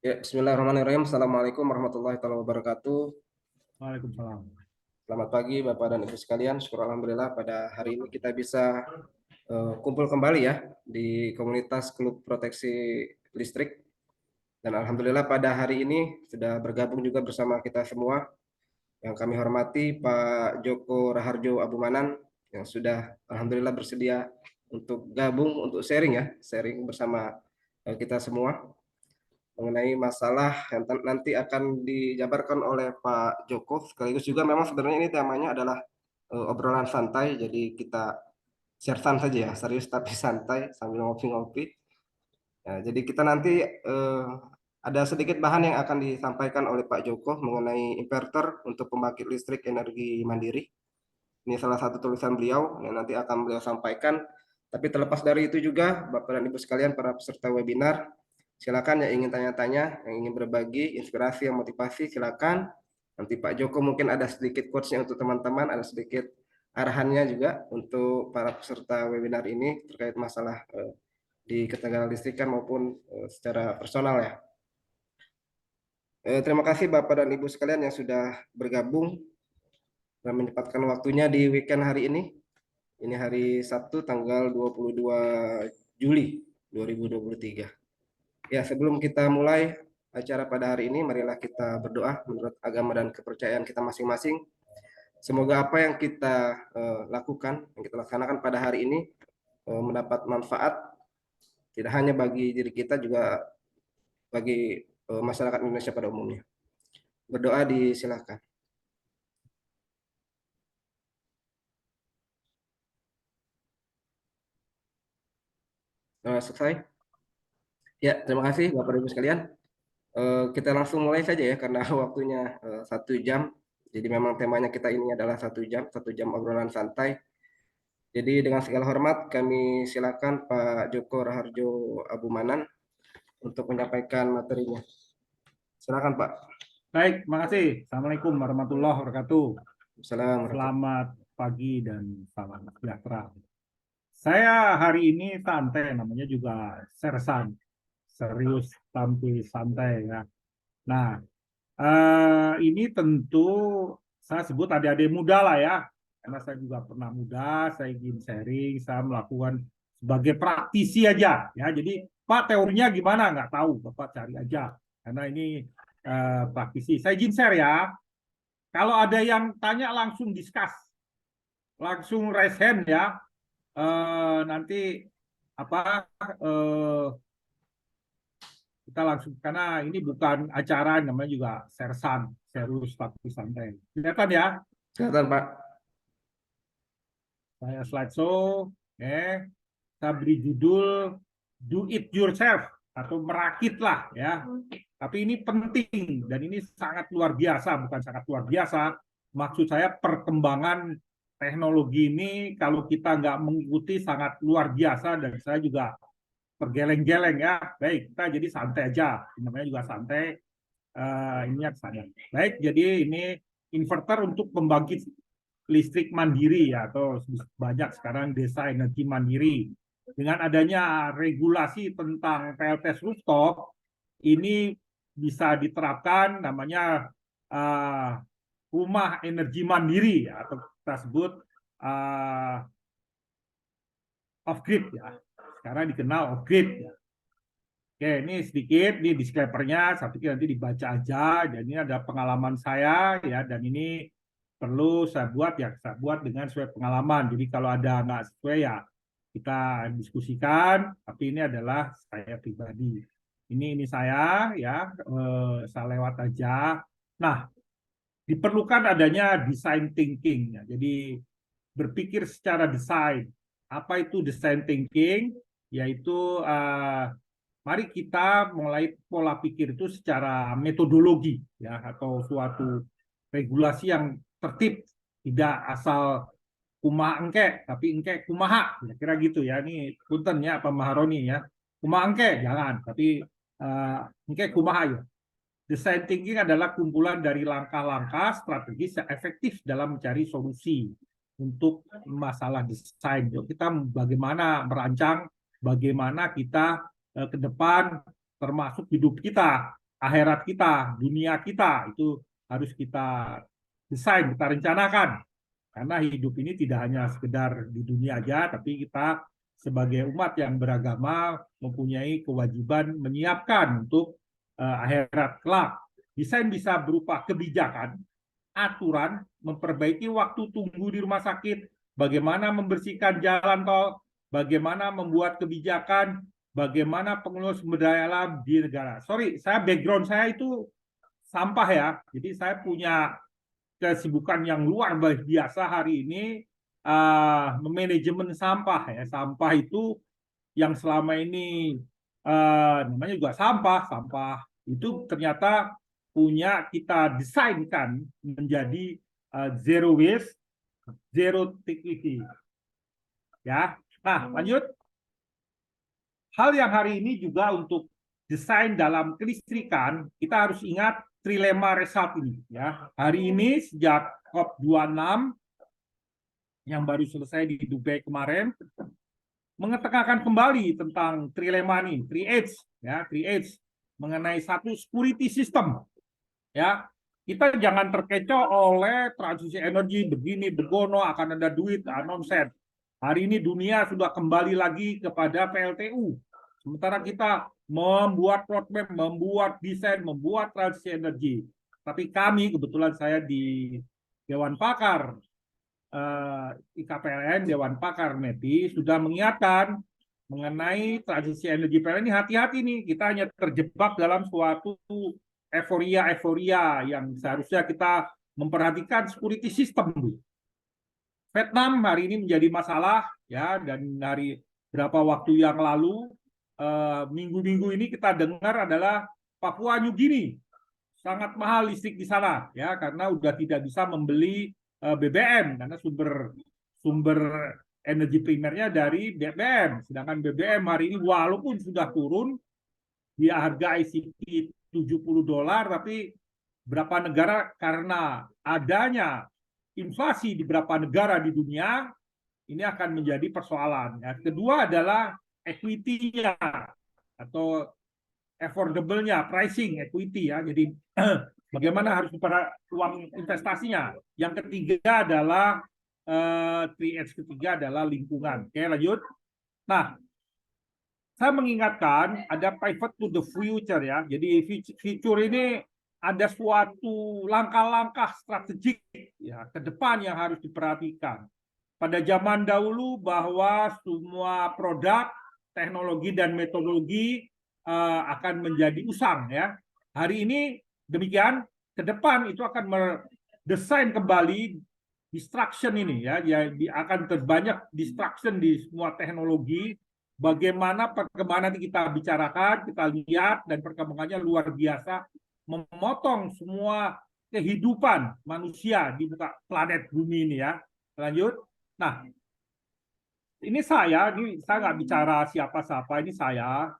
Ya, Bismillahirrahmanirrahim. Assalamualaikum warahmatullahi wabarakatuh. Waalaikumsalam. Selamat pagi Bapak dan Ibu sekalian. Syukur Alhamdulillah pada hari ini kita bisa kumpul kembali ya di komunitas Klub Proteksi Listrik. Dan Alhamdulillah pada hari ini sudah bergabung juga bersama kita semua. Yang kami hormati Pak Joko Raharjo Abumanan yang sudah Alhamdulillah bersedia untuk gabung, untuk sharing ya, sharing bersama kita semua mengenai masalah yang nanti akan dijabarkan oleh Pak Joko. Sekaligus juga memang sebenarnya ini temanya adalah obrolan santai, jadi kita share saja ya, serius tapi santai sambil ngopi-ngopi. Ya, jadi kita nanti ada sedikit bahan yang akan disampaikan oleh Pak Joko mengenai inverter untuk pembangkit listrik energi mandiri. Ini salah satu tulisan beliau yang nanti akan beliau sampaikan. Tapi terlepas dari itu juga, Bapak dan Ibu sekalian, para peserta webinar, silakan yang ingin tanya-tanya, yang ingin berbagi, inspirasi, yang motivasi, silakan. Nanti Pak Joko mungkin ada sedikit quotes-nya untuk teman-teman, ada sedikit arahannya juga untuk para peserta webinar ini terkait masalah di ketegangan listrikan maupun secara personal ya. Terima kasih Bapak dan Ibu sekalian yang sudah bergabung dan menyempatkan waktunya di weekend hari ini. Ini hari Sabtu tanggal 22 Juli 2023. Ya, sebelum kita mulai acara pada hari ini, marilah kita berdoa menurut agama dan kepercayaan kita masing-masing. Semoga apa yang kita lakukan, yang kita laksanakan pada hari ini mendapat manfaat tidak hanya bagi diri kita, juga bagi masyarakat Indonesia pada umumnya. Berdoa disilahkan. Selesai? Ya, terima kasih Bapak Ibu sekalian. Kita langsung mulai saja ya karena waktunya 1 jam. Jadi memang temanya kita ini adalah 1 jam obrolan santai. Jadi dengan segala hormat kami silakan Pak Joko Raharjo Abumanan untuk menyampaikan materinya. Silakan Pak. Baik, terima kasih. Assalamualaikum warahmatullahi wabarakatuh. Assalamualaikum. Selamat pagi dan salam sejahtera. Saya hari ini santai, namanya juga sersan. Serius tampil santai ya. Nah, ini tentu saya sebut adik-adik muda lah ya. Karena saya juga pernah muda, saya ingin sharing, saya melakukan sebagai praktisi aja ya. Jadi Pak teorinya gimana nggak tahu, Bapak cari aja. Karena ini praktisi. Saya izin share ya. Kalau ada yang tanya langsung discuss, langsung raise hand ya. Nanti apa kita langsung, karena ini bukan acara, namanya juga sersan, serius tapi santai. Kelihatan ya? Silakan Pak. Saya slideshow, saya beri judul "Do It Yourself" atau merakit lah ya. Tapi ini penting dan ini sangat luar biasa, bukan sangat luar biasa. Maksud saya perkembangan teknologi ini kalau kita nggak mengikuti sangat luar biasa, dan saya juga tergeleng-geleng ya. Baik, kita jadi santai aja. Namanya juga santai. Ini saya. Baik, jadi ini inverter untuk pembangkit listrik mandiri ya, atau banyak sekarang desa energi mandiri. Dengan adanya regulasi tentang PLTS rooftop, ini bisa diterapkan namanya rumah energi mandiri ya, atau kita sebut off grid ya. Sekarang dikenal off grid ya. Oke, ini sedikit, ini disclaimer-nya, saya pikir nanti dibaca aja. Dan ini ada pengalaman saya ya, dan ini perlu saya buat ya, saya buat dengan sesuai pengalaman. Jadi kalau ada nggak sesuai ya kita diskusikan. Tapi ini adalah saya pribadi. Ini saya ya, saya lewat aja. Nah, diperlukan adanya design thinking ya. Jadi berpikir secara desain. Apa itu design thinking? Yaitu mari kita mulai pola pikir itu secara metodologi ya, atau suatu regulasi yang tertib, tidak asal kumaha engke tapi engke kumaha, kira gitu ya. Ini punten ya Pak Maharoni ya, kumaha engke jangan, tapi engke kumaha ya. Design thinking adalah kumpulan dari langkah-langkah strategis yang efektif dalam mencari solusi untuk masalah desain. Kita bagaimana merancang, bagaimana kita ke depan, termasuk hidup kita. akhirat kita, dunia kita itu harus kita desain, kita rencanakan. Karena hidup ini tidak hanya sekedar di dunia aja, tapi kita sebagai umat yang beragama mempunyai kewajiban menyiapkan untuk akhirat kelak. Desain bisa berupa kebijakan, aturan, memperbaiki waktu tunggu di rumah sakit, bagaimana membersihkan jalan tol, bagaimana membuat kebijakan, bagaimana pengelola sumber daya alam di negara. Sorry, background saya itu sampah ya. Jadi saya punya kesibukan yang luar biasa hari ini, manajemen sampah ya. Sampah itu yang selama ini namanya juga sampah itu ternyata punya kita desainkan menjadi zero waste, zero toxicity. Ya, nah lanjut. Hal yang hari ini juga untuk desain dalam kelistrikan, kita harus ingat trilema result ini. Ya, hari ini sejak COP26 yang baru selesai di Dubai kemarin, mengetekankan kembali tentang trilema ini, 3H, ya, 3H mengenai satu security system. Ya, kita jangan terkecoh oleh transisi energi begini begono akan ada duit, nonsense. Hari ini dunia sudah kembali lagi kepada PLTU. Sementara kita membuat roadmap, membuat desain, membuat transisi energi. Tapi kami, kebetulan saya di Dewan Pakar IKPLN, Dewan Pakar METI, sudah mengingatkan mengenai transisi energi PLN ini, hati-hati nih, kita hanya terjebak dalam suatu euforia yang seharusnya kita memperhatikan security system. Vietnam hari ini menjadi masalah ya, dan dari berapa waktu yang lalu minggu-minggu ini kita dengar adalah Papua New Guinea sangat mahal listrik di sana ya, karena udah tidak bisa membeli BBM karena sumber energi primernya dari BBM. Sedangkan BBM hari ini walaupun sudah turun di harga ICP $70, tapi berapa negara karena adanya inflasi di beberapa negara di dunia ini akan menjadi persoalan. Ya. Kedua adalah equity-nya atau affordable-nya, pricing equity ya. Jadi bagaimana harus uang investasinya. Yang ketiga adalah 3H ketiga adalah lingkungan. Oke, lanjut. Nah, saya mengingatkan ada pivot to the future ya. Jadi future ini ada suatu langkah-langkah strategik ya ke depan yang harus diperhatikan. Pada zaman dahulu bahwa semua produk, teknologi dan metodologi akan menjadi usang ya. Hari ini demikian, ke depan itu akan mendesain kembali distraction ini ya, akan terbanyak distraction di semua teknologi. Bagaimana perkembangan nanti kita bicarakan, kita lihat, dan perkembangannya luar biasa, memotong semua kehidupan manusia di muka planet bumi ini ya. Lanjut. Nah, ini saya nggak bicara siapa-siapa, ini saya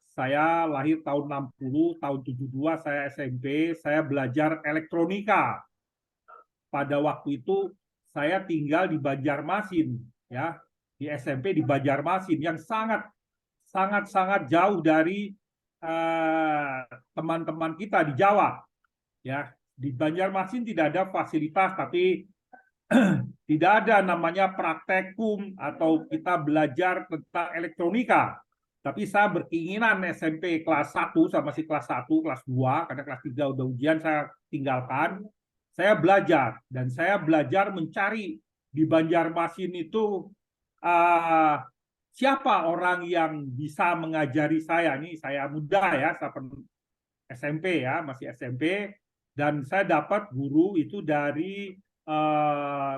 lahir tahun 60, tahun 72 saya SMP, saya belajar elektronika. Pada waktu itu saya tinggal di Banjarmasin ya, di SMP di Banjarmasin yang sangat jauh dari teman-teman kita di Jawa. Ya, di Banjarmasin tidak ada fasilitas, tapi tidak ada namanya praktekum atau kita belajar tentang elektronika. Tapi saya berkeinginan SMP kelas 1 sama si kelas 1, kelas 2, karena kelas 3 udah ujian saya tinggalkan. Saya belajar dan saya belajar mencari di Banjarmasin itu siapa orang yang bisa mengajari saya. Ini saya muda ya, saya SMP ya, masih SMP, dan saya dapat guru itu dari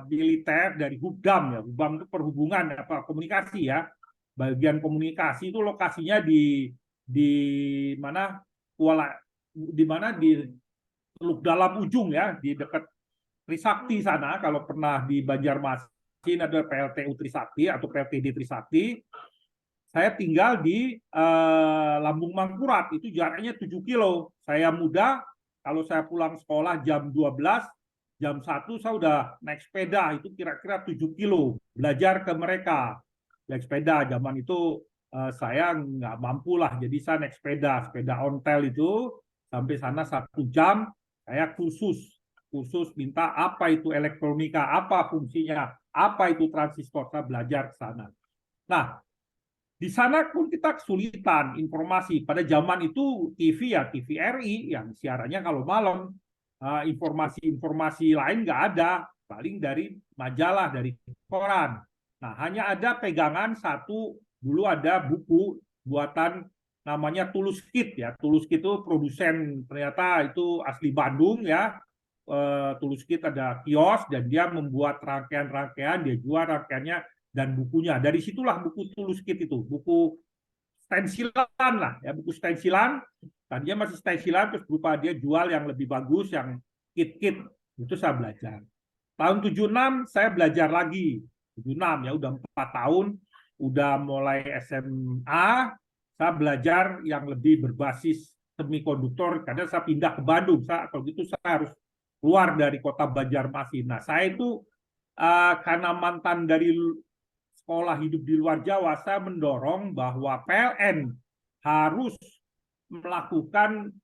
militer, dari Hubdam ya. Hubdam itu perhubungan apa komunikasi ya. Bagian komunikasi itu lokasinya di mana di Teluk Dalam Ujung ya, di dekat Trisakti sana. Kalau pernah di Banjarmasin ada PLTU Trisakti atau PLTD Trisakti. Saya tinggal di Lambung Mangkurat, itu jaraknya 7 kilo. Saya muda, kalau saya pulang sekolah jam 12, jam 1 saya udah naik sepeda, itu kira-kira 7 kilo. Belajar ke mereka. Naik sepeda, zaman itu saya nggak mampu lah, jadi saya naik sepeda ontel itu, sampai sana 1 jam, saya khusus minta apa itu elektronika, apa fungsinya, apa itu transistor, saya belajar ke sana. Nah, di sana pun kita kesulitan informasi. Pada zaman itu TV ya TVRI yang siarannya kalau malam, informasi-informasi lain nggak ada, paling dari majalah, dari koran. Nah, hanya ada pegangan satu, dulu ada buku buatan namanya Tulus Kit ya. Tulus Kit itu produsen, ternyata itu asli Bandung ya. Tulus Kit ada kios dan dia membuat rangkaian-rangkaian, dia jual rangkaiannya dan bukunya. Dari situlah buku Tulus Kit itu, buku stensilan lah ya, buku stensilan, dan dia masih stensilan terus berupa dia jual yang lebih bagus, yang kit-kit. Itu saya belajar. Tahun 76 saya belajar lagi. 76 ya, udah 4 tahun, udah mulai SMA, saya belajar yang lebih berbasis semikonduktor karena saya pindah ke Bandung. Kalau gitu saya harus keluar dari kota Banjarmasin. Nah, saya itu karena mantan dari sekolah hidup di luar Jawa, saya mendorong bahwa PLN harus melakukan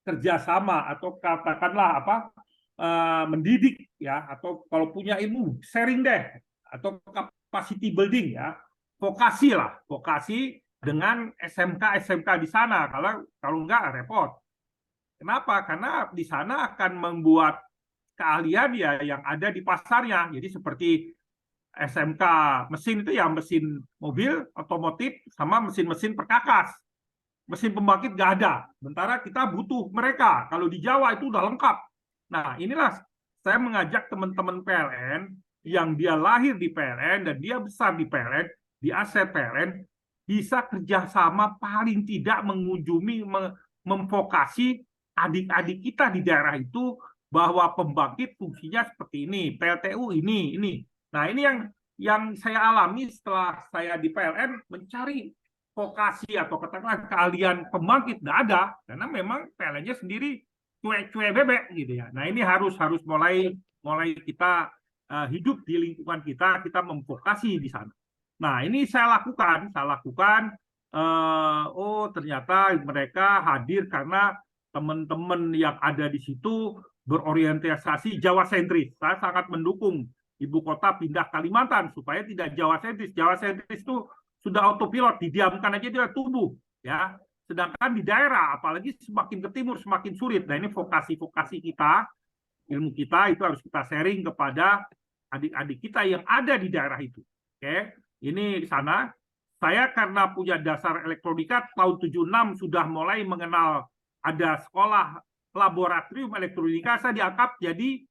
kerjasama atau katakanlah apa, mendidik ya, atau kalau punya ilmu sharing deh, atau capacity building ya, vokasi dengan SMK di sana. Kalau enggak repot. Kenapa? Karena di sana akan membuat keahlian ya yang ada di pasarnya. Jadi seperti SMK mesin itu ya mesin mobil, otomotif, sama mesin-mesin perkakas. Mesin pembangkit nggak ada. Sementara kita butuh mereka. Kalau di Jawa itu udah lengkap. Nah, inilah saya mengajak teman-teman PLN yang dia lahir di PLN dan dia besar di PLN, di aset PLN, bisa kerjasama paling tidak mengunjungi, memvokasi adik-adik kita di daerah itu bahwa pembangkit fungsinya seperti ini, PLTU ini. Nah, ini yang saya alami setelah saya di PLN, mencari vokasi atau katakanlah keahlian pembangkit nggak ada, karena memang PLN-nya sendiri cuek-cuek bebek gitu ya. Nah, ini harus mulai kita hidup di lingkungan kita memvokasi di sana. Nah, ini saya lakukan. Oh, ternyata mereka hadir karena teman-teman yang ada di situ berorientasi Jawa sentris. Saya sangat mendukung ibu kota pindah Kalimantan supaya tidak Jawa sentris. Jawa sentris itu sudah autopilot, didiamkan aja dia tumbuh ya. Sedangkan di daerah, apalagi semakin ke timur semakin sulit. Nah, ini vokasi kita, ilmu kita itu harus kita sharing kepada adik-adik kita yang ada di daerah itu. Oke, ini di sana. Saya karena punya dasar elektronika, tahun 76 sudah mulai mengenal ada sekolah laboratorium elektronika, saya diangkat jadi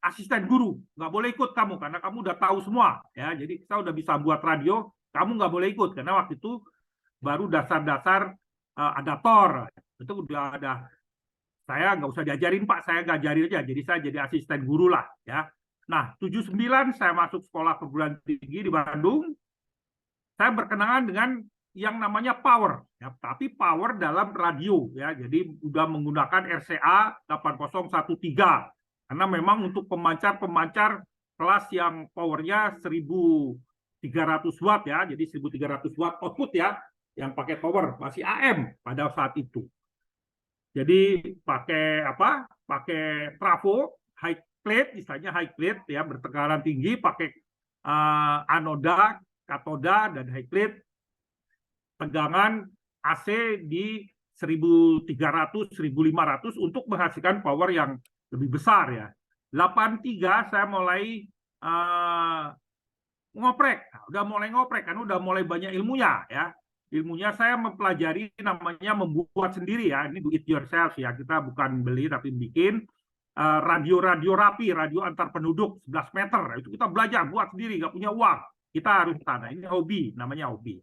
asisten guru. Nggak boleh ikut kamu karena kamu udah tahu semua ya. Jadi kita udah bisa buat radio, kamu nggak boleh ikut karena waktu itu baru dasar-dasar adaptor. Itu udah ada. Saya nggak usah diajarin Pak, saya ngajarin aja. Jadi saya jadi asisten guru lah ya. Nah, 79 saya masuk sekolah perguruan tinggi di Bandung. Saya berkenalan dengan yang namanya power, ya, tapi power dalam radio, ya. Jadi udah menggunakan RCA 8013 karena memang untuk pemancar kelas yang powernya 1300 watt ya, jadi 1300 watt output ya, yang pakai power masih AM pada saat itu. Jadi pakai apa? Pakai trafo high plate, istilahnya high plate ya, bertekanan tinggi, pakai anoda, katoda dan high plate, tegangan AC di 1300-1500 untuk menghasilkan power yang lebih besar ya. 83 saya mulai ngoprek. Nah, udah mulai ngoprek kan udah mulai banyak ilmunya ya. Ilmunya saya mempelajari namanya membuat sendiri ya. Ini do it yourself ya. Kita bukan beli tapi bikin radio rapi, radio antar penduduk 11 meter. Itu kita belajar buat sendiri, nggak punya uang. Kita harus sana. Ini hobi, namanya hobi.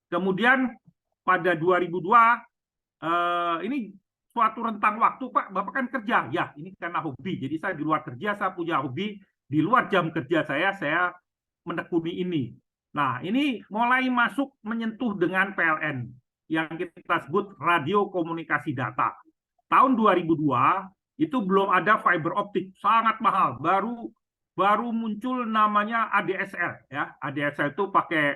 Kemudian pada 2002 ini suatu rentang waktu, Pak, Bapak kan kerja. Ya, ini karena hobi. Jadi saya di luar kerja, saya punya hobi. Di luar jam kerja saya menekuni ini. Nah, ini mulai masuk menyentuh dengan PLN yang kita sebut radio komunikasi data. Tahun 2002 itu belum ada fiber optik, sangat mahal. Baru muncul namanya ADSL ya. ADSL itu pakai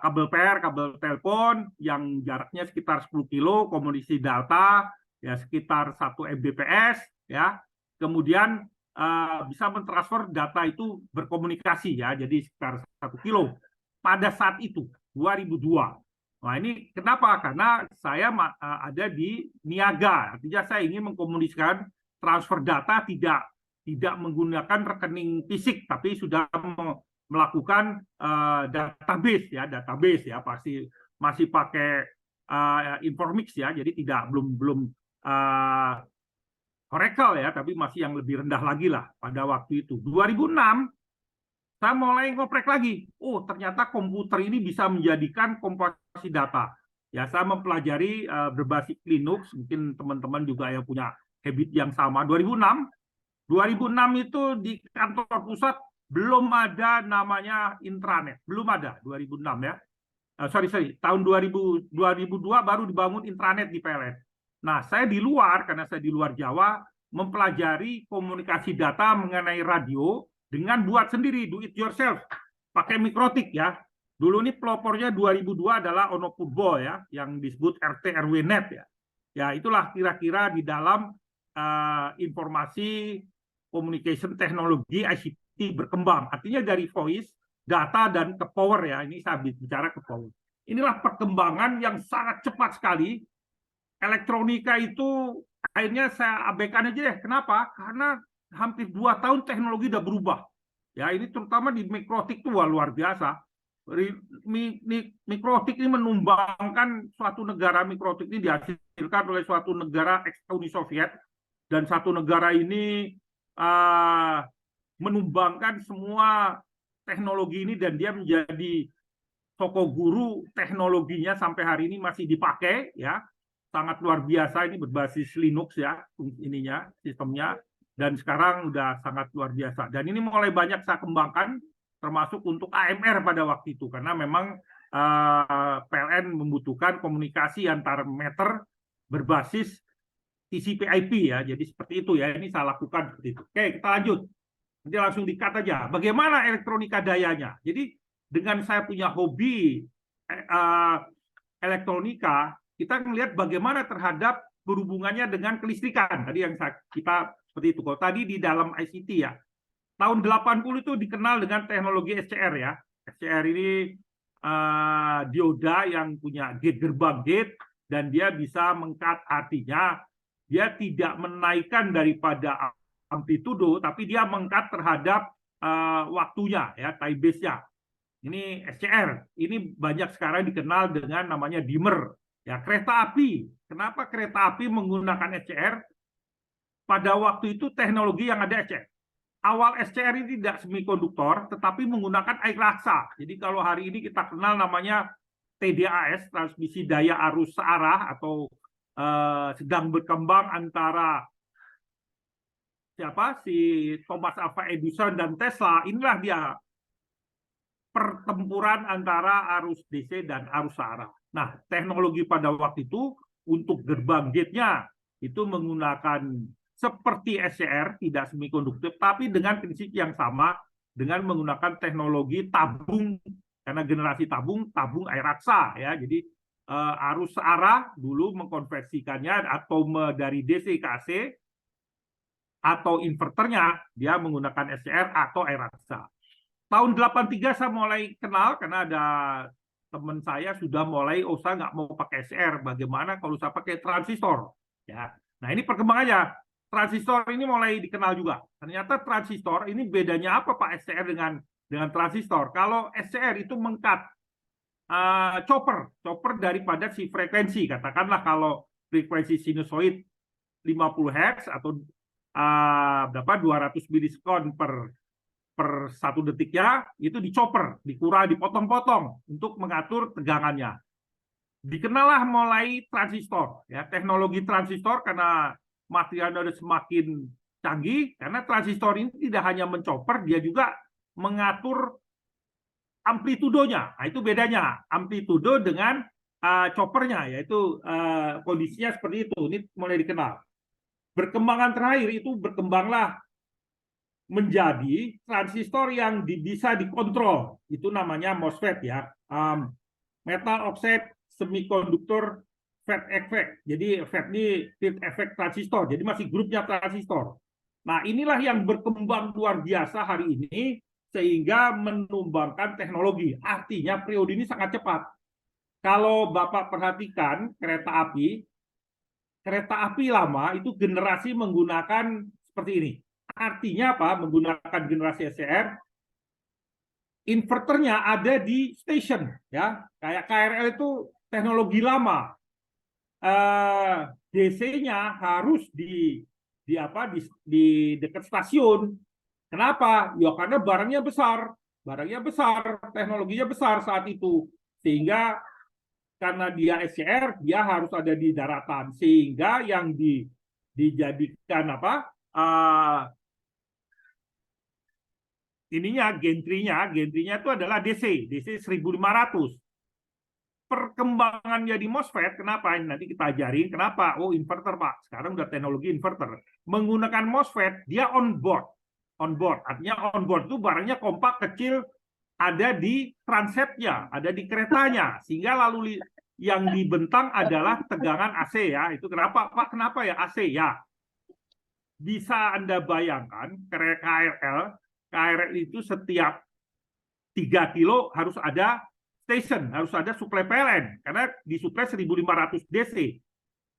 kabel per, kabel telepon yang jaraknya sekitar 10 kilo, komunikasi data ya sekitar 1 Mbps ya. Kemudian bisa mentransfer data itu berkomunikasi ya, jadi sekitar 1 kilo pada saat itu 2002. Nah ini kenapa? Karena saya ada di niaga, artinya saya ingin mengkomunikasikan transfer data tidak menggunakan rekening fisik, tapi sudah melakukan database ya, pasti masih pakai Informix ya, jadi belum Oracle ya, tapi masih yang lebih rendah lagi lah pada waktu itu. 2006 saya mulai ngoprek lagi. Oh, ternyata komputer ini bisa menjadikan komposisi data. Ya, saya mempelajari berbasis Linux, mungkin teman-teman juga yang punya habit yang sama. 2006 itu di kantor pusat belum ada namanya intranet, belum ada 2006 ya. Sorry, tahun 2002 baru dibangun intranet di PLN. Nah, saya di luar, karena saya di luar Jawa, mempelajari komunikasi data mengenai radio dengan buat sendiri, do it yourself, pakai mikrotik ya. Dulu ini pelopornya 2002 adalah Ono Purbo ya, yang disebut RT RW Net ya. Ya, itulah kira-kira di dalam informasi communication teknologi ICT berkembang. Artinya dari voice, data, dan ke power ya. Ini saya bicara ke power. Inilah perkembangan yang sangat cepat sekali. Elektronika itu akhirnya saya abaikan aja deh. Kenapa? Karena hampir 2 tahun teknologi udah berubah. Ya, ini terutama di mikrotik itu luar biasa. Mikrotik ini menumbangkan suatu negara, mikrotik ini dihasilkan oleh suatu negara ex-Uni Soviet, dan satu negara ini menumbangkan semua teknologi ini, dan dia menjadi toko guru teknologinya sampai hari ini masih dipakai ya. Sangat luar biasa, ini berbasis Linux ya ininya, sistemnya, dan sekarang udah sangat luar biasa. Dan ini mulai banyak saya kembangkan, termasuk untuk AMR pada waktu itu, karena memang PLN membutuhkan komunikasi antar meter berbasis TCP/IP ya. Jadi seperti itu ya, ini saya lakukan seperti itu. Oke, kita lanjut. Nanti langsung di-cut aja. Bagaimana elektronika dayanya? Jadi dengan saya punya hobi elektronika, kita melihat bagaimana terhadap berhubungannya dengan kelistrikan. Tadi yang kita seperti itu. Kalau tadi di dalam ICT ya, tahun 80 itu dikenal dengan teknologi SCR ya. SCR ini dioda yang punya gate, gerbang gate, dan dia bisa meng-cut, artinya dia tidak menaikkan daripada amplitudo, tapi dia meng-cut terhadap waktunya ya, time base-nya. Ini SCR. Ini banyak sekarang dikenal dengan namanya dimmer. Ya, kereta api. Kenapa kereta api menggunakan SCR? Pada waktu itu teknologi yang ada SCR. Awal SCR ini tidak semikonduktor, tetapi menggunakan air laksa. Jadi kalau hari ini kita kenal namanya TDAS, transmisi daya arus searah, atau sedang berkembang antara si Thomas Alva Edison dan Tesla. Inilah dia pertempuran antara arus DC dan arus searah. Nah, teknologi pada waktu itu untuk gerbang gate-nya itu menggunakan seperti SCR, tidak semikonduktif, tapi dengan prinsip yang sama, dengan menggunakan teknologi tabung, karena generasi tabung air raksa ya. Jadi arus searah dulu mengkonversikannya atau dari DC ke AC, atau inverternya dia menggunakan SCR atau air raksa. Tahun 83 saya mulai kenal, karena ada teman saya sudah mulai, saya nggak mau pakai SCR, bagaimana kalau saya pakai transistor ya. Nah, ini perkembangannya. Transistor ini mulai dikenal juga. Ternyata transistor ini bedanya apa Pak SCR dengan transistor? Kalau SCR itu meng-cut chopper daripada si frekuensi. Katakanlah kalau frekuensi sinusoid 50 Hz atau berapa 200 milisekund per 1 detiknya, itu dichopper, dikurangi, dipotong-potong untuk mengatur tegangannya. Dikenallah mulai transistor ya, teknologi transistor, karena materialnya sudah semakin canggih, karena transistor ini tidak hanya menchopper, dia juga mengatur amplitudonya. Nah, itu bedanya amplitudo dengan choppernya, yaitu kondisinya seperti itu. Ini mulai dikenal. Perkembangan terakhir itu berkembanglah menjadi transistor yang bisa dikontrol. Itu namanya MOSFET ya. metal oxide semiconductor FET effect. Jadi FET ini field effect transistor. Jadi masih grupnya transistor. Nah, inilah yang berkembang luar biasa hari ini sehingga menumbangkan teknologi. Artinya periode ini sangat cepat. Kalau Bapak perhatikan kereta api lama itu generasi menggunakan seperti ini. Artinya apa? Menggunakan generasi SCR, inverternya ada di station, ya. Kayak KRL itu teknologi lama. DC-nya harus di dekat stasiun. Kenapa? Ya karena barangnya besar, teknologinya besar saat itu, sehingga karena dia SCR, dia harus ada di daratan, sehingga yang dijadikan apa? Gentrinya itu adalah DC 1500. Perkembangannya di MOSFET, kenapa? Nanti kita ajarin kenapa. Oh, inverter, Pak. Sekarang udah teknologi inverter. Menggunakan MOSFET, dia on board. Artinya on board itu barangnya kompak, kecil, ada di transetnya, ada di keretanya. Sehingga lalu yang dibentang adalah tegangan AC ya. Itu kenapa, Pak? Kenapa ya AC? Ya, bisa Anda bayangkan, KRL itu setiap 3 kilo harus ada station, harus ada suplai PLN, karena disuplai 1500 DC.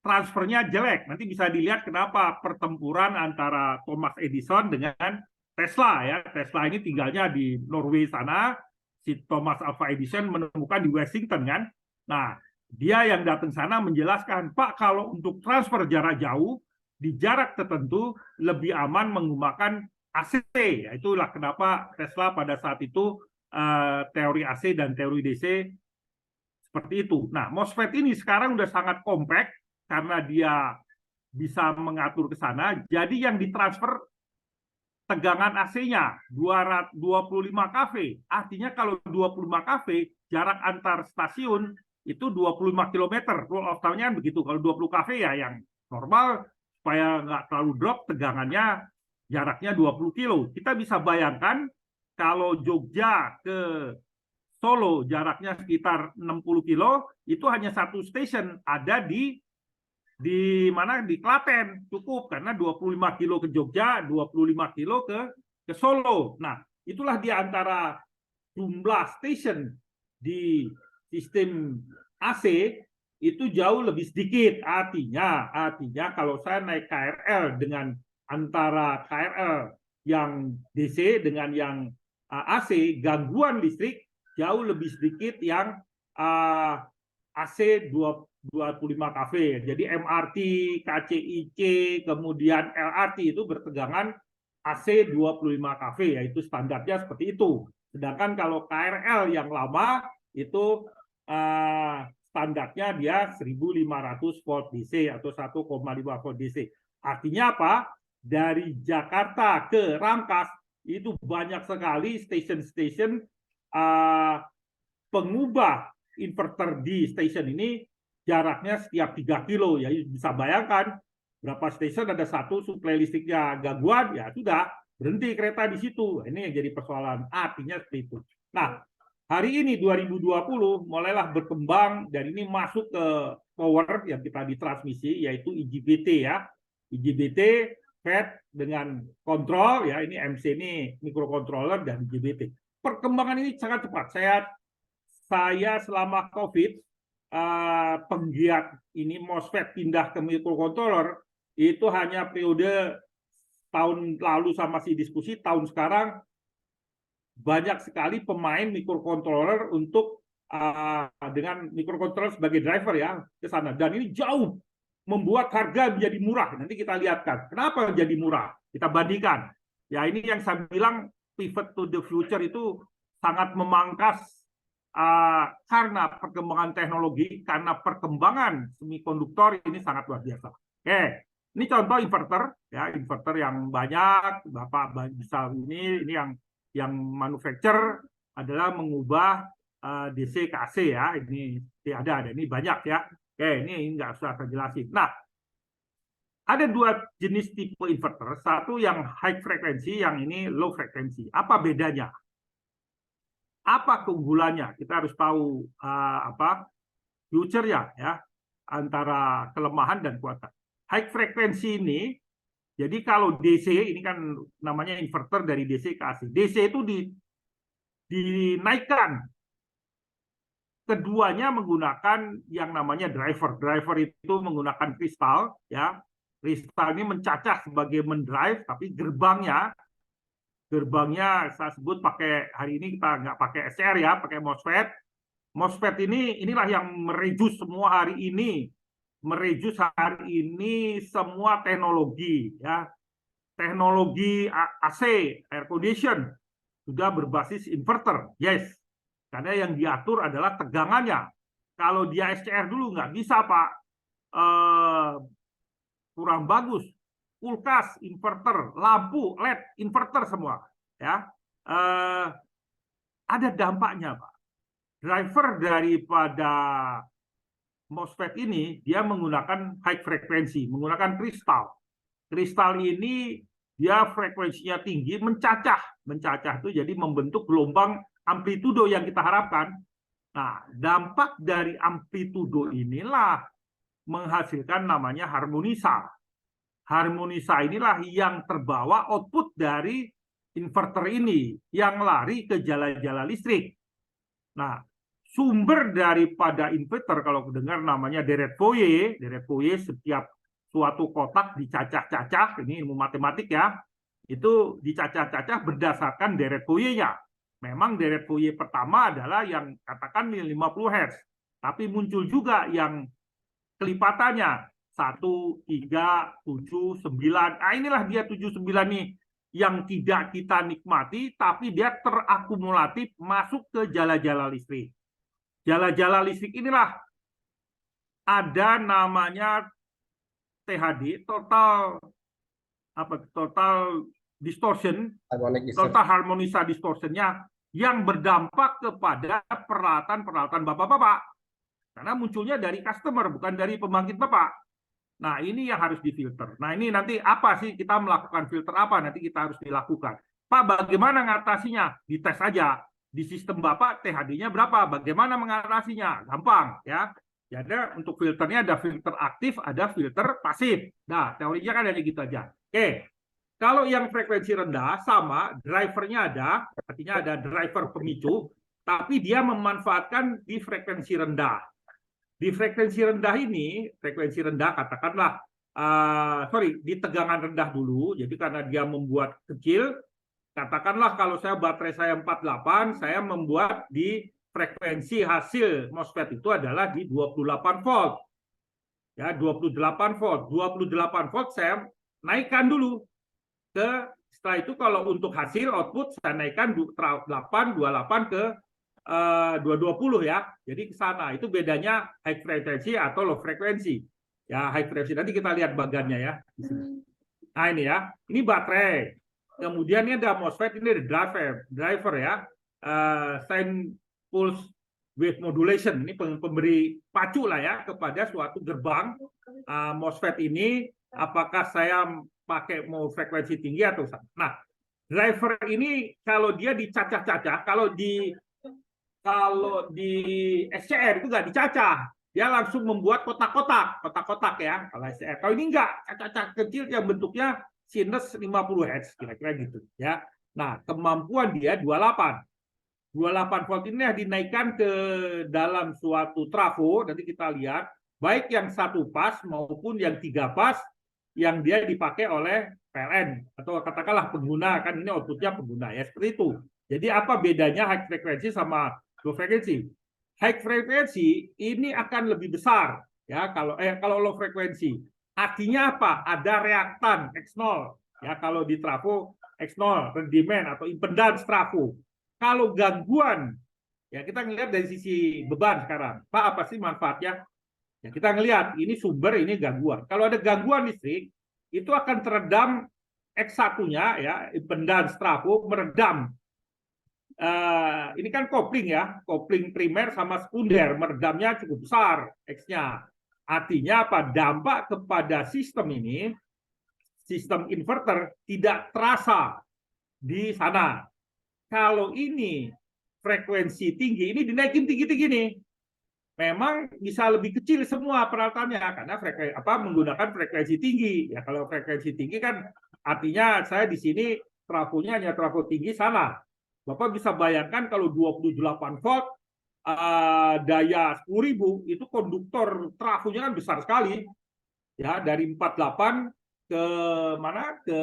Transfernya jelek. Nanti bisa dilihat kenapa pertempuran antara Thomas Edison dengan Tesla ya. Tesla ini tinggalnya di Norway sana, si Thomas Alva Edison menemukan di Washington kan. Nah, dia yang datang sana menjelaskan, Pak, kalau untuk transfer jarak jauh di jarak tertentu lebih aman menggunakan AC. Ya, itulah kenapa Tesla pada saat itu teori AC dan teori DC seperti itu. Nah, MOSFET ini sekarang udah sangat kompak karena dia bisa mengatur ke sana. Jadi yang ditransfer tegangan AC-nya 25 kV. Artinya kalau 25 kV, jarak antar stasiun itu 25 km. Rule of thumb-nya begitu. Kalau 20 kV ya yang normal, supaya nggak terlalu drop tegangannya, jaraknya 20 kilo. Kita bisa bayangkan kalau Jogja ke Solo jaraknya sekitar 60 kilo, itu hanya satu station ada di mana di Klaten, cukup karena 25 kilo ke Jogja, 25 kilo ke Solo. Nah, itulah di antara jumlah station di sistem AC itu jauh lebih sedikit. Artinya kalau saya naik KRL dengan antara KRL yang DC dengan yang AC, gangguan listrik jauh lebih sedikit yang AC 25 kV. Jadi MRT, KCIC, kemudian LRT itu bertegangan AC 25 kV, yaitu standarnya seperti itu. Sedangkan kalau KRL yang lama itu standarnya dia 1500 volt DC atau 1,5 volt DC. Artinya apa? Dari Jakarta ke Rangkas itu banyak sekali stasiun-stasiun pengubah inverter di stasiun ini jaraknya setiap 3 kilo. Ya bisa bayangkan berapa stasiun ada satu suplai listriknya gangguan, ya sudah berhenti kereta di situ. Ini yang jadi persoalan. Artinya seperti itu. Nah, hari ini 2020 mulailah berkembang dan ini masuk ke power yang kita ditransmisi, yaitu IGBT ya. IGBT FET dengan kontrol ya, ini MC ini microcontroller dan IGBT. Perkembangan ini sangat cepat. Saya selama COVID penggiat ini MOSFET pindah ke microcontroller itu hanya periode tahun lalu sama masih diskusi, tahun sekarang banyak sekali pemain microcontroller untuk dengan microcontroller sebagai driver ya ke sana, dan ini jauh membuat harga menjadi murah. Nanti kita lihatkan kenapa jadi murah, kita bandingkan ya. Ini yang saya bilang pivot to the future itu sangat memangkas karena perkembangan teknologi, karena perkembangan semikonduktor ini sangat luar biasa. Oke, ini contoh inverter ya, inverter yang banyak Bapak bisa ini yang manufacturer adalah mengubah DC ke AC ya. Ini ada ini banyak ya. Oke, ini nggak usah saya jelasin. Nah, ada dua jenis tipe inverter, satu yang high frekuensi, yang ini low frekuensi. Apa bedanya? Apa keunggulannya? Kita harus tahu apa future-nya ya, antara kelemahan dan kekuatan. High frekuensi ini, jadi kalau DC ini kan namanya inverter dari DC ke AC. DC itu dinaikkan. Keduanya menggunakan yang namanya driver. Driver itu menggunakan kristal, ya. Kristal ini mencacah sebagai mendrive, tapi gerbangnya saya sebut pakai, hari ini kita nggak pakai SCR ya, pakai MOSFET. MOSFET inilah yang mereduce semua hari ini, semua teknologi, ya. Teknologi AC, air condition, sudah berbasis inverter, yes. Karena yang diatur adalah tegangannya. Kalau dia SCR dulu nggak bisa, Pak. Kurang bagus. Kulkas, inverter, lampu, LED, inverter semua. Ya, ada dampaknya, Pak. Driver daripada MOSFET ini, dia menggunakan high frekuensi, menggunakan kristal. Kristal ini dia frekuensinya tinggi, mencacah itu jadi membentuk gelombang amplitudo yang kita harapkan. Nah, dampak dari amplitudo inilah menghasilkan namanya harmonisa. Harmonisa inilah yang terbawa output dari inverter ini yang lari ke jala-jala listrik. Nah, sumber daripada inverter kalau dengar namanya deret Fourier setiap suatu kotak dicacah-cacah, ini ilmu matematik ya, itu dicacah-cacah berdasarkan deret Fourier-nya. Memang deret Fourier pertama adalah yang katakan 50 Hz, tapi muncul juga yang kelipatannya 1, 3, 7, 9. Nah, inilah dia 7, 9 nih yang tidak kita nikmati, tapi dia terakumulatif masuk ke jala-jala listrik. Jala-jala listrik inilah ada namanya THD, total distortion, total harmonisa distortionnya, yang berdampak kepada peralatan bapak-bapak. Karena munculnya dari customer, bukan dari pembangkit bapak. Nah, ini yang harus difilter. Nah, ini nanti apa sih kita melakukan filter apa? Nanti kita harus dilakukan. Pak, bagaimana mengatasinya? Dites aja. Di sistem bapak THD-nya berapa? Bagaimana mengatasinya? Gampang ya. Jadi untuk filternya ada filter aktif, ada filter pasif. Nah, teorinya kan ada gitu aja. Oke. Kalau yang frekuensi rendah sama, drivernya ada, artinya ada driver pemicu, tapi dia memanfaatkan di frekuensi rendah. Di frekuensi rendah ini, frekuensi rendah katakanlah, di tegangan rendah dulu, jadi karena dia membuat kecil, katakanlah kalau baterai saya 48, saya membuat di frekuensi hasil MOSFET itu adalah di 28 volt. Ya, 28 volt. 28 volt saya naikkan dulu. Setelah itu kalau untuk hasil output saya naikkan 28 ke 220 ya. Jadi ke sana itu bedanya high frekuensi atau low frekuensi. Ya, high frekuensi nanti kita lihat bagannya ya. Nah, ini ya. Ini baterai. Kemudian ini ada MOSFET, ini ada driver ya. Sine pulse wave modulation, ini pemberi pacu lah ya kepada suatu gerbang MOSFET ini, apakah saya pakai mau frekuensi tinggi atau sama. Nah, driver ini kalau dia dicacah-cacah, kalau di SCR itu nggak dicacah, dia langsung membuat kotak-kotak ya. Kalau SCR, kalau ini nggak, cacah kecil yang bentuknya sinus 50 Hz kira-kira gitu ya. Nah, kemampuan dia 28 volt ini dinaikkan ke dalam suatu trafo, nanti kita lihat baik yang 1 pas maupun yang 3 pas yang dia dipakai oleh PLN atau katakanlah pengguna, kan ini outputnya pengguna ya, seperti itu. Jadi apa bedanya high frekuensi sama low frekuensi? High frekuensi ini akan lebih besar ya kalau low frekuensi. Artinya apa? Ada reaktan X0 ya, kalau di trafo X0, demand atau impedans trafo. Kalau gangguan ya, kita ngelihat dari sisi beban sekarang. Pak, apa sih manfaatnya? Ya, kita ngelihat ini sumber, ini gangguan. Kalau ada gangguan listrik, itu akan teredam X1-nya ya, impedans trafo meredam. Ini kan kopling ya, kopling primer sama sekunder, meredamnya cukup besar X-nya. Artinya apa? Dampak kepada sistem ini, sistem inverter tidak terasa di sana. Kalau ini frekuensi tinggi, ini dinaikin tinggi-tinggi nih. Memang bisa lebih kecil semua peralatannya karena menggunakan frekuensi tinggi. Ya kalau frekuensi tinggi kan artinya saya di sini trafonya hanya trafo tinggi sana. Bapak bisa bayangkan kalau 28 volt daya 10.000 itu konduktor trafonya kan besar sekali. Ya, dari 48 ke mana ke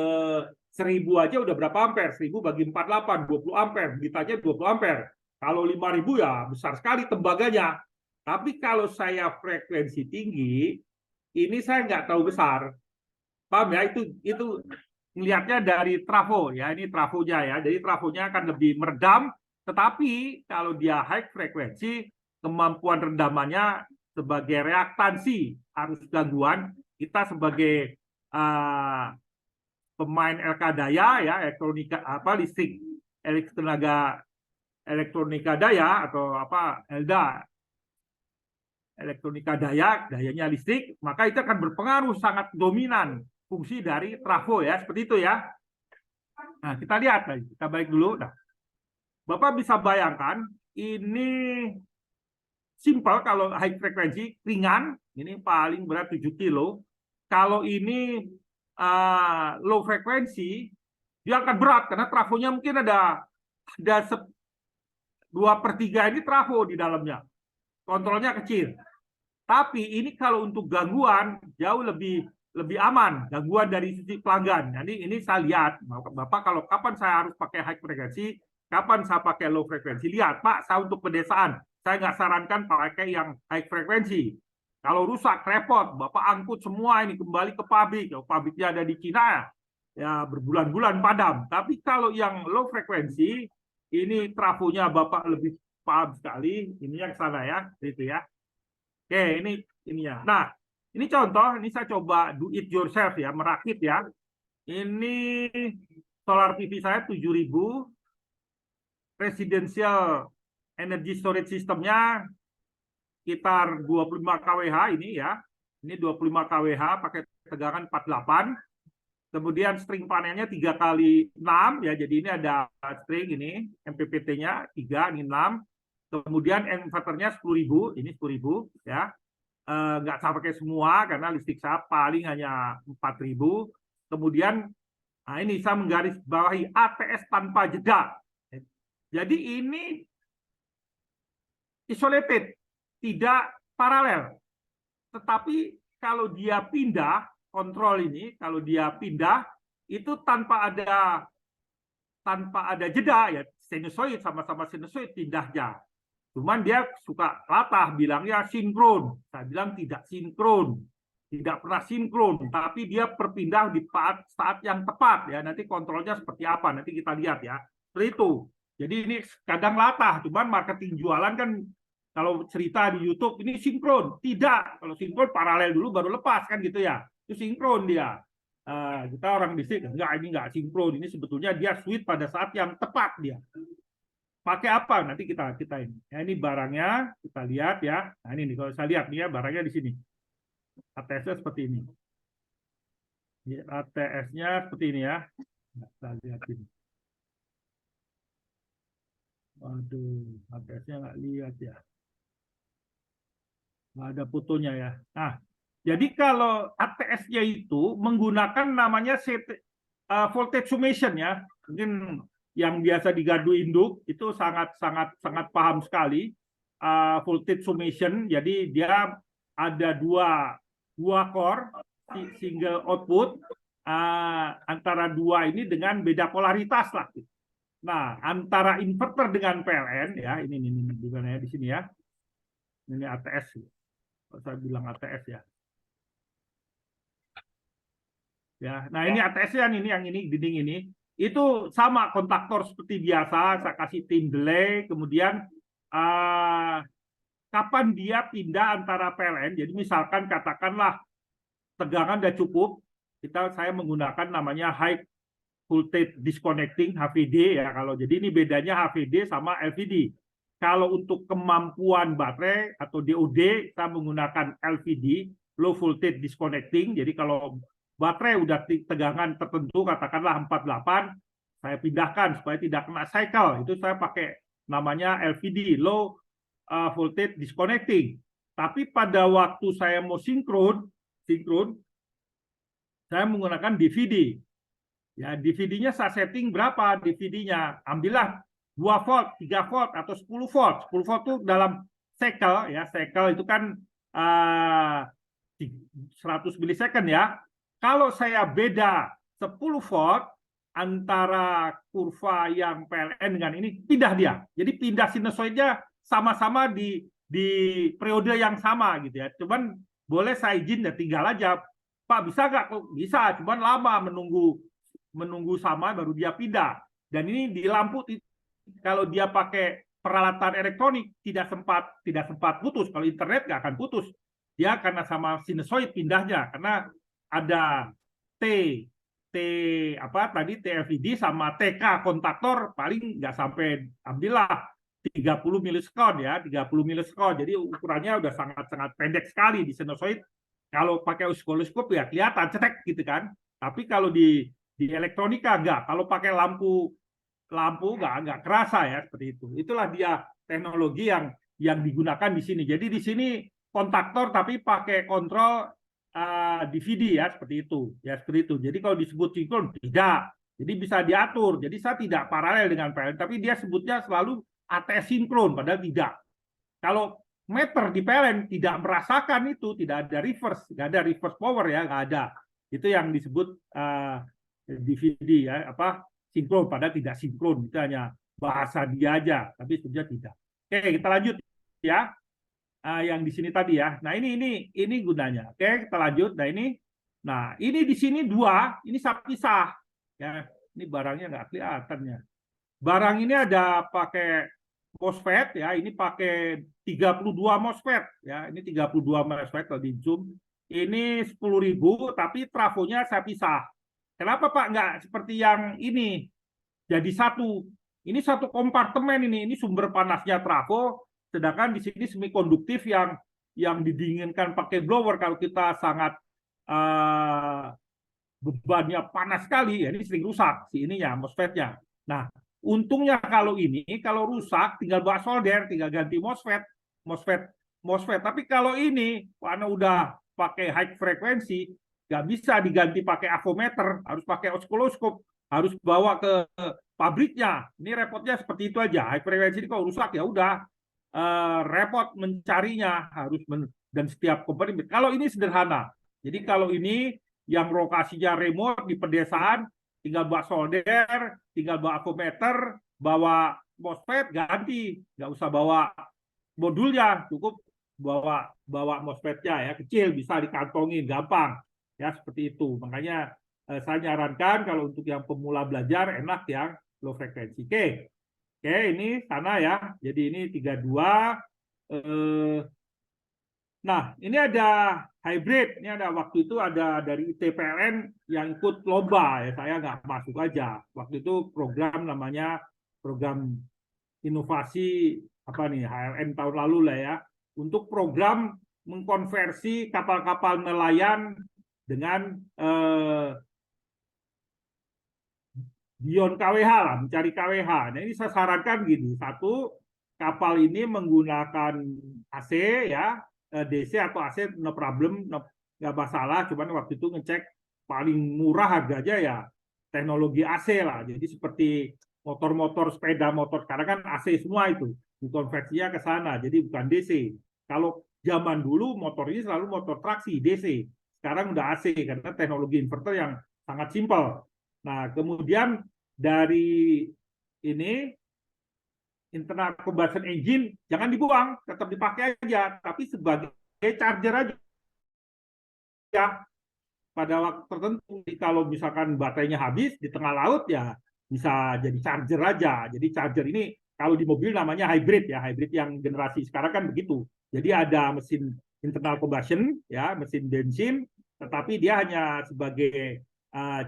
1000 aja udah berapa ampere? 1000 bagi 48 20 ampere, beritanya 20 ampere. Kalau 5000 ya besar sekali tembaganya. Tapi kalau saya frekuensi tinggi, ini saya nggak tahu besar. Paham ya? Itu melihatnya dari trafo ya. Ini trafonya ya. Jadi trafonya akan lebih meredam. Tetapi kalau dia high frekuensi, kemampuan redamannya sebagai reaktansi arus gangguan, kita sebagai pemain LK daya ya, elektronika listrik, elektronika daya atau ELDA, elektronika daya, dayanya listrik, maka itu akan berpengaruh sangat dominan fungsi dari trafo ya, seperti itu ya. Nah, kita lihat, kita balik dulu. Nah, Bapak bisa bayangkan ini simple kalau high frekuensi, ringan, ini paling berat 7 kilo. Kalau ini low frekuensi, dia akan berat karena trafonya mungkin ada 2/3 ini trafo di dalamnya. Kontrolnya kecil. Tapi ini kalau untuk gangguan jauh lebih aman, gangguan dari sisi pelanggan. Jadi ini saya lihat, Bapak kalau kapan saya harus pakai high frekuensi, kapan saya pakai low frekuensi. Lihat, Pak, saya untuk pedesaan, saya nggak sarankan pakai yang high frekuensi. Kalau rusak, repot, Bapak angkut semua ini kembali ke pabrik. Kalau pabriknya ada di Cina, ya berbulan-bulan padam. Tapi kalau yang low frekuensi, ini trafonya Bapak lebih paham sekali. Ini yang sana ya, itu ya. Oke, ini ya. Nah, ini contoh, ini saya coba do it yourself ya, merakit ya. Ini solar PV saya 7000, residential energy storage systemnya sekitar 25 kWh ini ya. Ini 25 kWh pakai tegangan 48. Kemudian string panelnya 3 kali 6 ya. Jadi ini ada string ini, MPPT-nya 3, ini 6. Kemudian inverternya 10.000, ini 10.000 ya. Nggak saya pakai semua karena listrik saya paling hanya 4.000. Kemudian nah ini saya menggarisbawahi ATS tanpa jeda. Jadi ini isolated, tidak paralel. Tetapi kalau dia pindah, kontrol ini kalau dia pindah itu tanpa ada jeda ya, sinusoid sama-sama sinusoid pindahnya. Cuman dia suka latah bilangnya sinkron. Saya bilang tidak sinkron. Tidak pernah sinkron, tapi dia berpindah di saat yang tepat ya. Nanti kontrolnya seperti apa nanti kita lihat ya. Seperti itu. Jadi ini kadang latah, cuman marketing jualan kan kalau cerita di YouTube ini sinkron. Tidak. Kalau sinkron paralel dulu baru lepas kan gitu ya. Itu sinkron dia. Kita orang bisnis enggak, ini enggak sinkron. Ini sebetulnya dia switch pada saat yang tepat dia. Pakai apa nanti kita ini. Ya, ini barangnya kita lihat ya. Nah ini nih, kalau saya lihat nih ya barangnya di sini. ATS-nya seperti ini. ATS-nya seperti ini ya. Nah, kita lihat ini. Waduh, ATS-nya nggak lihat ya. Nggak ada fotonya ya. Nah, jadi kalau ATS-nya itu menggunakan namanya voltage summation ya. Mungkin yang biasa di gardu induk itu sangat paham sekali voltage summation. Jadi dia ada dua core single output antara dua ini dengan beda polaritas lah. Nah, antara inverter dengan PLN ya, ini di mana ya, di sini ya. Ini ATS. Saya bilang ATS ya. Ya, nah ini ATS-nya ini yang ini dinding ini. Itu sama kontaktor seperti biasa, saya kasih tim delay, kemudian kapan dia pindah antara PLN, jadi misalkan katakanlah tegangan sudah cukup, saya menggunakan namanya high voltage disconnecting HVD ya, kalau jadi ini bedanya HVD sama LVD. Kalau untuk kemampuan baterai atau DOD, saya menggunakan LVD, low voltage disconnecting, jadi kalau baterai udah tegangan tertentu katakanlah 48, saya pindahkan supaya tidak kena cycle. Itu saya pakai namanya LVD, low voltage disconnecting. Tapi pada waktu saya mau sinkron saya menggunakan DVD. Ya, DVD-nya saya setting berapa DVD-nya? Ambillah 2 volt, 3 volt atau 10 volt. 10 volt itu dalam cycle ya, cycle itu kan 100 milisecond ya. Kalau saya beda 10 volt antara kurva yang PLN dengan ini, pindah dia. Jadi pindah sinusoidnya sama-sama di periode yang sama gitu ya. Cuman boleh saya izin ya, tinggal aja. Pak, bisa nggak? Bisa, cuman lama menunggu sama baru dia pindah. Dan ini di lampu kalau dia pakai peralatan elektronik tidak sempat putus. Kalau internet nggak akan putus. Dia karena sama sinusoid pindahnya karena ada T T apa tadi TLVD sama TK kontaktor paling nggak sampai, ambillah 30 milisekon ya, 30 milisekon. Jadi ukurannya udah sangat-sangat pendek sekali di sinusoid. Kalau pakai oscilloscope ya kelihatan cetek gitu kan. Tapi kalau di elektronika enggak. Kalau pakai lampu enggak kerasa ya seperti itu. Itulah dia teknologi yang digunakan di sini. Jadi di sini kontaktor tapi pakai kontrol DVD ya seperti itu. Ya seperti itu. Jadi kalau disebut sinkron tidak. Jadi bisa diatur. Jadi saya tidak paralel dengan PLN, tapi dia sebutnya selalu ATS sinkron padahal tidak. Kalau meter di PLN tidak merasakan itu, tidak ada reverse power ya, nggak ada. Itu yang disebut DVD ya, apa sinkron padahal tidak sinkron, itu hanya bahasa dia aja, tapi sebenarnya tidak. Oke, kita lanjut ya. Yang di sini tadi ya. Nah, ini gunanya. Oke, kita lanjut. Nah, ini di sini dua, ini saya pisah. Ya, ini barangnya nggak kelihatannya. Barang ini ada pakai MOSFET ya, ini pakai 32 MOSFET ya, ini 32 MOSFET kalau di zoom. Ini 10.000 tapi trafonya saya pisah. Kenapa Pak nggak seperti yang ini? Jadi satu. Ini satu kompartemen ini sumber panasnya trafo, sedangkan di sini semikonduktif yang didinginkan pakai blower. Kalau kita sangat bebannya panas sekali, ya ini sering rusak si ininya MOSFET-nya. Nah, untungnya kalau rusak tinggal buat solder, tinggal ganti MOSFET. Tapi kalau ini karena udah pakai high frekuensi, nggak bisa diganti pakai avometer, harus pakai oscilloscope, harus bawa ke pabriknya. Ini repotnya seperti itu aja. High frekuensi ini kalau rusak ya udah repot mencarinya, dan setiap komponen. Kalau ini sederhana. Jadi kalau ini yang lokasinya remote di pedesaan, tinggal bawa solder, tinggal bawa avometer, bawa MOSFET, ganti. Nggak usah bawa modulnya, cukup bawa MOSFET-nya ya, kecil, bisa dikantongin, gampang. Ya, seperti itu. Makanya saya nyarankan kalau untuk yang pemula belajar, enak yang low frekuensi. Oke, ini sana ya. Jadi ini 32. Nah, ini ada hybrid. Ini ada waktu itu ada dari ITPLN yang ikut lomba ya. Saya nggak masuk aja. Waktu itu program namanya program inovasi apa nih HLN tahun lalu lah ya. Untuk program mengkonversi kapal-kapal nelayan dengan Bion KWH lah, mencari KWH. Nah ini saya sarankan gini, satu kapal ini menggunakan AC ya, DC atau AC no problem, nggak masalah. Cuman waktu itu ngecek paling murah harganya ya teknologi AC lah. Jadi seperti motor-motor sepeda motor sekarang kan AC semua itu, dikonversinya ke sana. Jadi bukan DC. Kalau zaman dulu motor ini selalu motor traksi DC. Sekarang udah AC karena teknologi inverter yang sangat simpel. Nah kemudian dari ini internal combustion engine jangan dibuang, tetap dipakai aja, tapi sebagai charger aja pada waktu tertentu. Kalau misalkan baterainya habis di tengah laut ya bisa jadi charger aja. Jadi charger ini kalau di mobil namanya hybrid ya, hybrid yang generasi sekarang kan begitu. Jadi ada mesin internal combustion ya, mesin bensin, tetapi dia hanya sebagai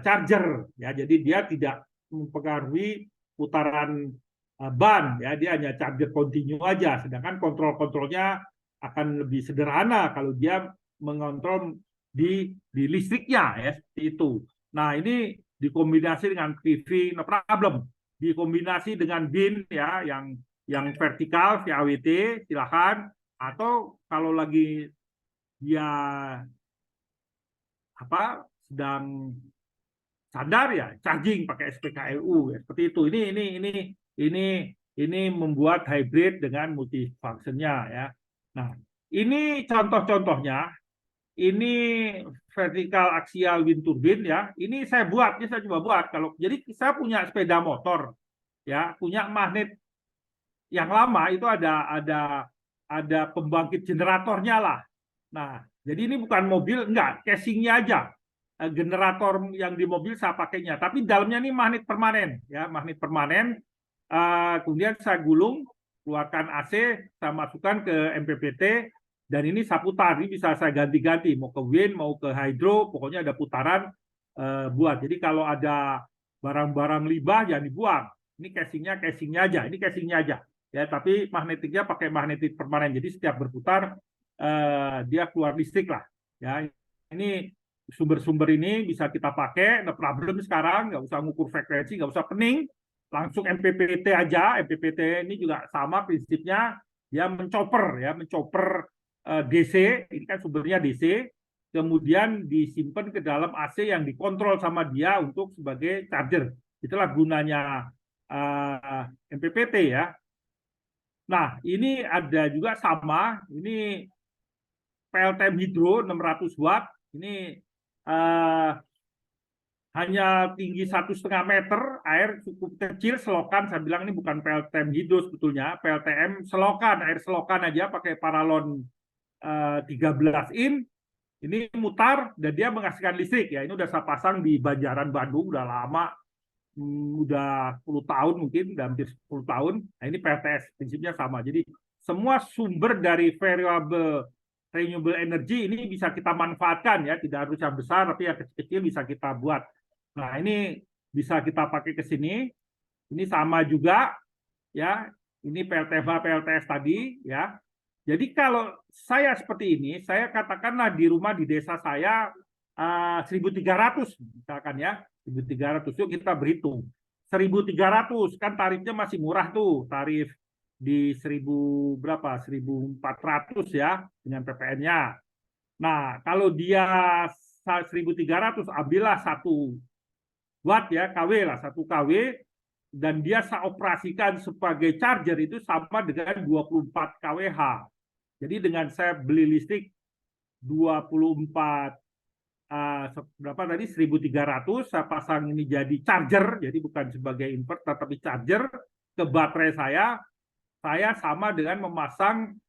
charger ya. Jadi dia tidak mempengaruhi putaran ban ya, dia hanya charger continue aja. Sedangkan kontrol-kontrolnya akan lebih sederhana kalau dia mengontrol di listriknya ya, seperti itu. Nah, ini dikombinasi dengan PV no problem, dikombinasi dengan bin ya yang yang vertikal VAWT silahkan, atau kalau lagi dia sedang sadar ya charging pakai SPKLU ya, seperti itu. Ini membuat hybrid dengan multifunctionnya ya. Nah, ini contoh-contohnya. Ini vertikal axial wind turbine ya. Ini saya coba buat. Jadi saya punya sepeda motor ya, punya magnet yang lama itu ada pembangkit generatornya lah. Nah, jadi ini bukan mobil, enggak, casingnya aja. Generator yang di mobil saya pakainya, tapi dalamnya ini magnet permanen, ya, magnet permanen. Kemudian saya gulung, keluarkan AC, saya masukkan ke MPPT, dan ini saya putar. Ini bisa saya ganti-ganti, mau ke wind, mau ke hydro, pokoknya ada putaran buat. Jadi kalau ada barang-barang limbah jangan dibuang. Ini casingnya aja, ini casingnya aja. Ya, tapi magnetiknya pakai magnetik permanen. Jadi setiap berputar dia keluar listrik lah. Ya, ini sumber-sumber ini bisa kita pakai, no problem sekarang, nggak usah ngukur frekuensi, nggak usah pening, langsung MPPT aja. MPPT ini juga sama prinsipnya, dia mencoper DC, ini kan sumbernya DC, kemudian disimpan ke dalam AC yang dikontrol sama dia untuk sebagai charger. Itulah gunanya MPPT ya. Nah, ini ada juga sama, ini PLTM hidro 600 watt, ini hanya tinggi 1,5 meter, air cukup kecil, selokan. Saya bilang ini bukan PLTM hidro sebetulnya, PLTM selokan, air selokan aja pakai paralon 13 in. Ini mutar dan dia menghasilkan listrik ya. Ini udah saya pasang di Banjaran Bandung, udah lama, udah 10 tahun mungkin, udah hampir 10 tahun. Nah, ini PLTS, prinsipnya sama. Jadi semua sumber dari variable renewable energy ini bisa kita manfaatkan ya, tidak harus yang besar, tapi yang kecil-kecil bisa kita buat. Nah, ini bisa kita pakai ke sini. Ini sama juga ya. Ini PLTS tadi ya. Jadi kalau saya seperti ini, saya katakanlah di rumah di desa saya 1.300 misalkan ya, 1.300. Yuk kita berhitung. 1.300 kan tarifnya masih murah tuh, tarif di 1.000 berapa? 1.400 ya dengan PPN-nya. Nah, kalau dia 1.300, ambillah 1 watt ya, KW lah, 1 KW, dan dia saya operasikan sebagai charger itu sama dengan 24 kWh. Jadi dengan saya beli listrik 24 berapa tadi 1.300, saya pasang ini jadi charger, jadi bukan sebagai inverter tapi charger ke baterai saya sama dengan memasang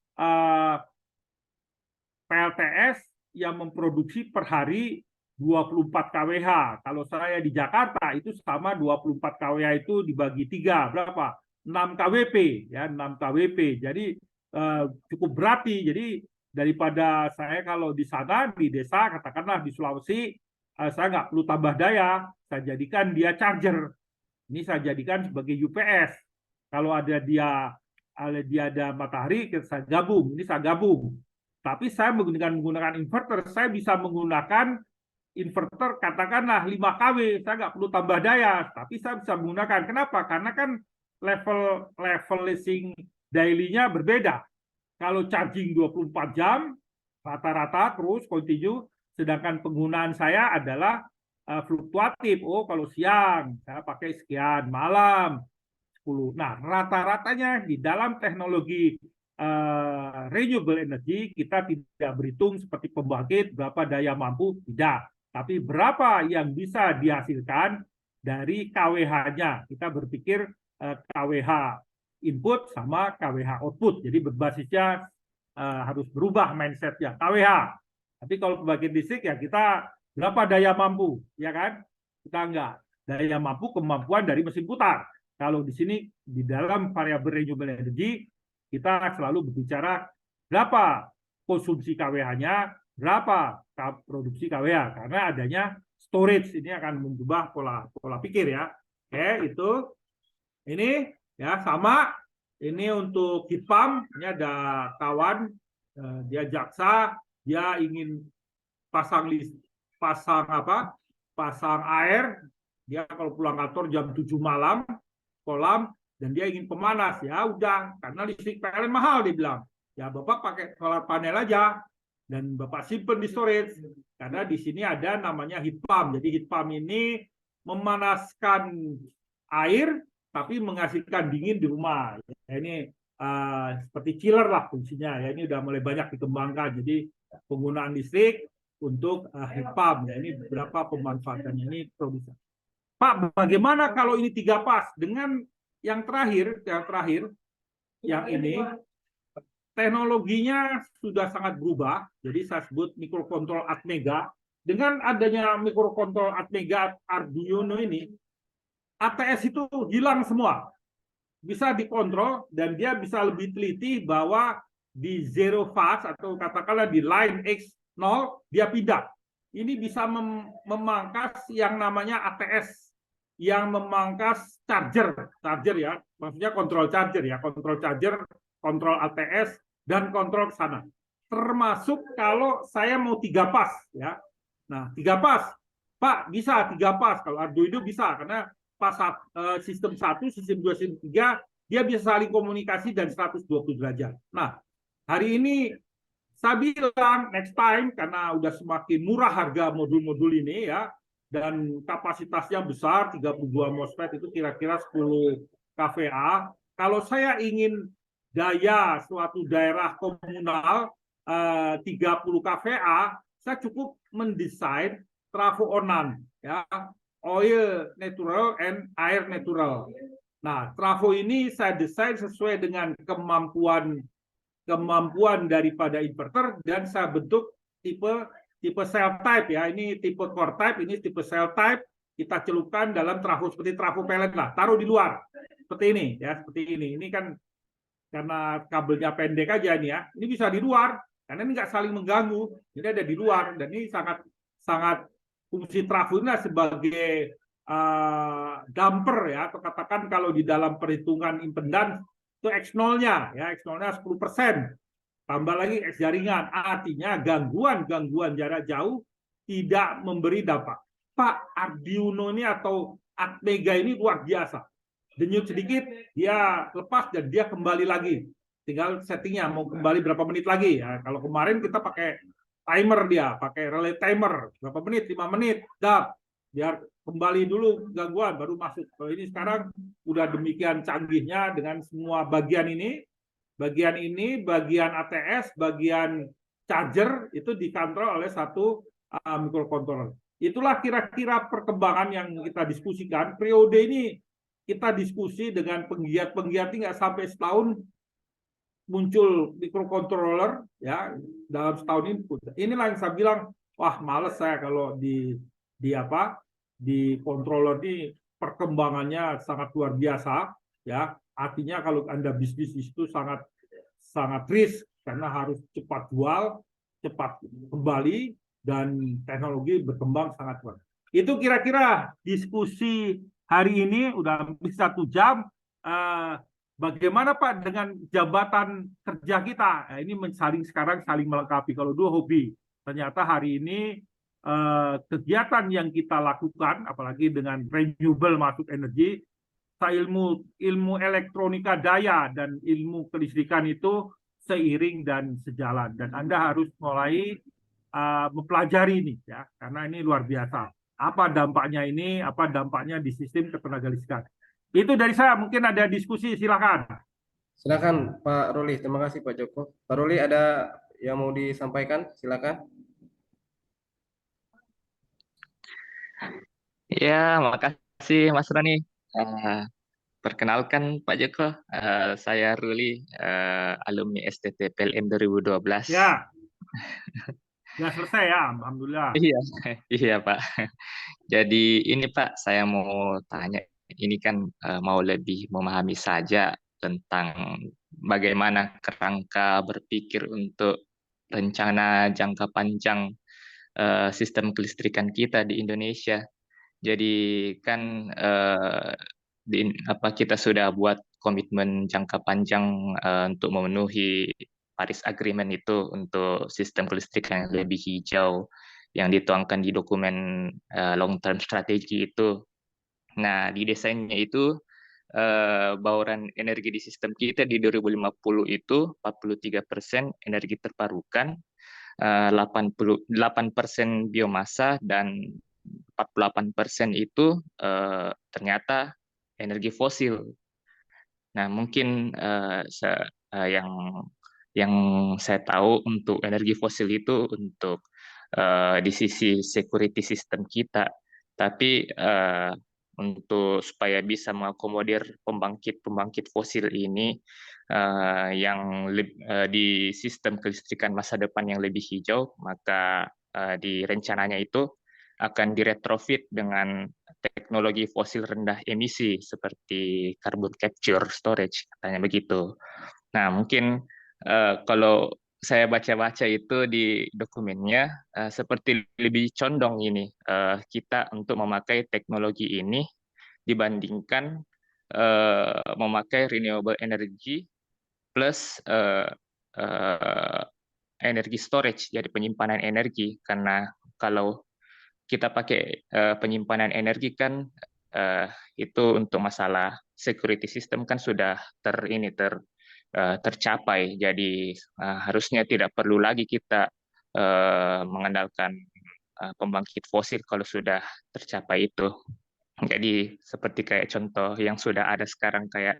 PLTS yang memproduksi per hari 24 kWh. Kalau saya di Jakarta itu sama 24 kWh itu dibagi 3, berapa? 6 kWp ya, 6 kWp. Jadi cukup berarti. Jadi daripada saya kalau di sana di desa katakanlah di Sulawesi saya nggak perlu tambah daya, saya jadikan dia charger. Ini saya jadikan sebagai UPS. Kalau dia ada matahari, saya gabung. Ini saya gabung. Tapi saya menggunakan inverter, saya bisa menggunakan inverter katakanlah 5 kW, saya nggak perlu tambah daya, tapi saya bisa menggunakan. Kenapa? Karena kan level leasing daily-nya berbeda. Kalau charging 24 jam, rata-rata terus continue, sedangkan penggunaan saya adalah fluktuatif. Oh, kalau siang saya pakai sekian, malam 10. Nah, rata-ratanya di dalam teknologi renewable energy kita tidak berhitung seperti pembangkit berapa daya mampu, tidak, tapi berapa yang bisa dihasilkan dari KWH-nya. Kita berpikir KWH input sama KWH output, jadi berbasisnya harus berubah mindsetnya KWH. Tapi kalau pembangkit listrik ya kita berapa daya mampu, ya kan? Kita enggak, daya mampu kemampuan dari mesin putar. Kalau di sini di dalam variabel renewable energy kita selalu berbicara berapa konsumsi KWH-nya, berapa produksi KWH, karena adanya storage ini akan mengubah pola pikir ya. Oke, itu ini ya sama. Ini untuk heat pump, ini ada kawan dia jaksa, dia ingin pasang air, dia kalau pulang kantor jam 7 malam, kolam dan dia ingin pemanas, ya udah, karena listrik PLN mahal, dia bilang, ya Bapak pakai solar panel aja dan Bapak simpen di storage, karena di sini ada namanya heat pump. Jadi heat pump ini memanaskan air tapi menghasilkan dingin di rumah. Ya, ini seperti chiller lah fungsinya, ya ini udah mulai banyak dikembangkan. Jadi penggunaan listrik untuk heat pump, ya ini beberapa pemanfaatannya, ini produksi. Pak, bagaimana kalau ini 3 pas dengan yang terakhir, yang ini teknologinya sudah sangat berubah. Jadi saya sebut microcontrol Atmega. Dengan adanya microcontrol Atmega Arduino ini, ATS itu hilang semua. Bisa dikontrol dan dia bisa lebih teliti bahwa di zero fast atau katakanlah di line X0 dia pindah. Ini bisa memangkas yang namanya ATS, yang memangkas charger ya, maksudnya kontrol charger ya, kontrol charger, kontrol ATS dan kontrol ke sana. Termasuk kalau saya mau 3 pas ya. Nah, 3 pas. Pak, bisa 3 pas kalau Arduino bisa karena pas sistem 1, sistem 2, sistem 3 dia bisa saling komunikasi dan 120 derajat. Nah, hari ini saya bilang next time karena udah semakin murah harga modul-modul ini ya, dan kapasitasnya besar 32 MOSFET itu kira-kira 10 kVA. Kalau saya ingin daya suatu daerah komunal 30 kVA, saya cukup mendesain trafo onan ya, oil natural and air natural. Nah, trafo ini saya desain sesuai dengan kemampuan daripada inverter dan saya bentuk tipe cell type ya. Ini tipe core type, ini tipe cell type. Kita celupkan dalam trafo seperti trafo pellet lah, taruh di luar. Seperti ini ya, seperti ini. Ini kan karena kabelnya pendek aja ini ya. Ini bisa di luar karena ini nggak saling mengganggu. Ini ada di luar dan ini sangat fungsi trafo ini sebagai damper ya, atau katakan kalau di dalam perhitungan impedans itu X0-nya ya, X0-nya 10%. Tambah lagi X jaringan, artinya gangguan jarak jauh tidak memberi dampak. Pak, Arduino ini atau Atmega ini luar biasa. Denyut sedikit, dia lepas dan dia kembali lagi. Tinggal settingnya mau kembali berapa menit lagi. Ya, kalau kemarin kita pakai timer dia, pakai relay timer. Berapa menit? 5 menit. Dap. Biar kembali dulu gangguan, baru masuk. Kalau ini sekarang udah demikian canggihnya dengan semua bagian ini. Bagian ATS, bagian charger, itu dikontrol oleh satu microcontroller. Itulah kira-kira perkembangan yang kita diskusikan. Periode ini kita diskusi dengan penggiat-penggiat nggak sampai setahun muncul microcontroller ya dalam setahun ini. Inilah yang saya bilang, wah males saya kalau di controller ini perkembangannya sangat luar biasa ya. Artinya kalau Anda bisnis itu sangat risk karena harus cepat jual, cepat kembali dan teknologi berkembang sangat kuat. Itu kira-kira diskusi hari ini udah hampir 1 jam. Bagaimana Pak dengan jabatan kerja kita? Nah, ini sekarang saling melengkapi. Kalau dua hobi, ternyata hari ini kegiatan yang kita lakukan, apalagi dengan renewable masuk energi, ilmu elektronika daya dan ilmu kelistrikan itu seiring dan sejalan. Dan Anda harus mulai mempelajari ini ya, karena ini luar biasa. Apa dampaknya ini? Apa dampaknya di sistem ketenagalistrikan? Itu dari saya. Mungkin ada diskusi, silakan. Silakan Pak Ruli. Terima kasih Pak Joko. Pak Ruli ada yang mau disampaikan? Silakan. Ya, makasih Mas Roni. Perkenalkan Pak Joko, saya Ruli, alumni STT PLN 2012. Ya, ya selesai ya, alhamdulillah. Iya, iya Pak. Jadi ini Pak, saya mau tanya, ini kan mau lebih memahami saja tentang bagaimana kerangka berpikir untuk rencana jangka panjang sistem kelistrikan kita di Indonesia. Jadi kan kita sudah buat komitmen jangka panjang untuk memenuhi Paris Agreement itu untuk sistem kelistrikan yang lebih hijau yang dituangkan di dokumen long term strategy itu. Nah, di desainnya itu bauran energi di sistem kita di 2050 itu 43% energi terbarukan, 88% biomasa, dan 48% itu ternyata energi fosil. Nah, mungkin yang saya tahu untuk energi fosil itu untuk di sisi security system kita, tapi untuk supaya bisa mengakomodir pembangkit fosil ini di sistem kelistrikan masa depan yang lebih hijau, maka di rencananya itu akan diretrofit dengan teknologi fosil rendah emisi seperti carbon capture storage, katanya begitu. Nah, mungkin kalau saya baca-baca itu di dokumennya seperti lebih condong ini kita untuk memakai teknologi ini dibandingkan memakai renewable energy plus energi storage, jadi penyimpanan energi. Karena kalau kita pakai penyimpanan energi kan itu untuk masalah security system kan sudah tercapai. Jadi harusnya tidak perlu lagi kita mengandalkan pembangkit fosil kalau sudah tercapai itu. Jadi seperti kayak contoh yang sudah ada sekarang kayak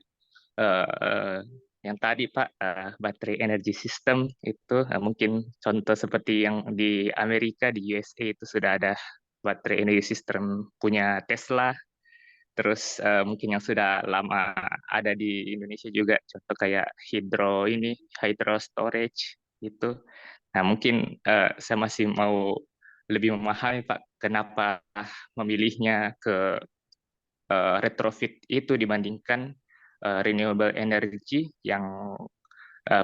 yang tadi Pak, baterai energy system itu mungkin contoh seperti yang di Amerika, di USA itu sudah ada baterai energy system punya Tesla. Terus mungkin yang sudah lama ada di Indonesia juga contoh kayak hydro storage itu. Nah, mungkin saya masih mau lebih memahami Pak kenapa memilihnya ke retrofit itu dibandingkan renewable energy yang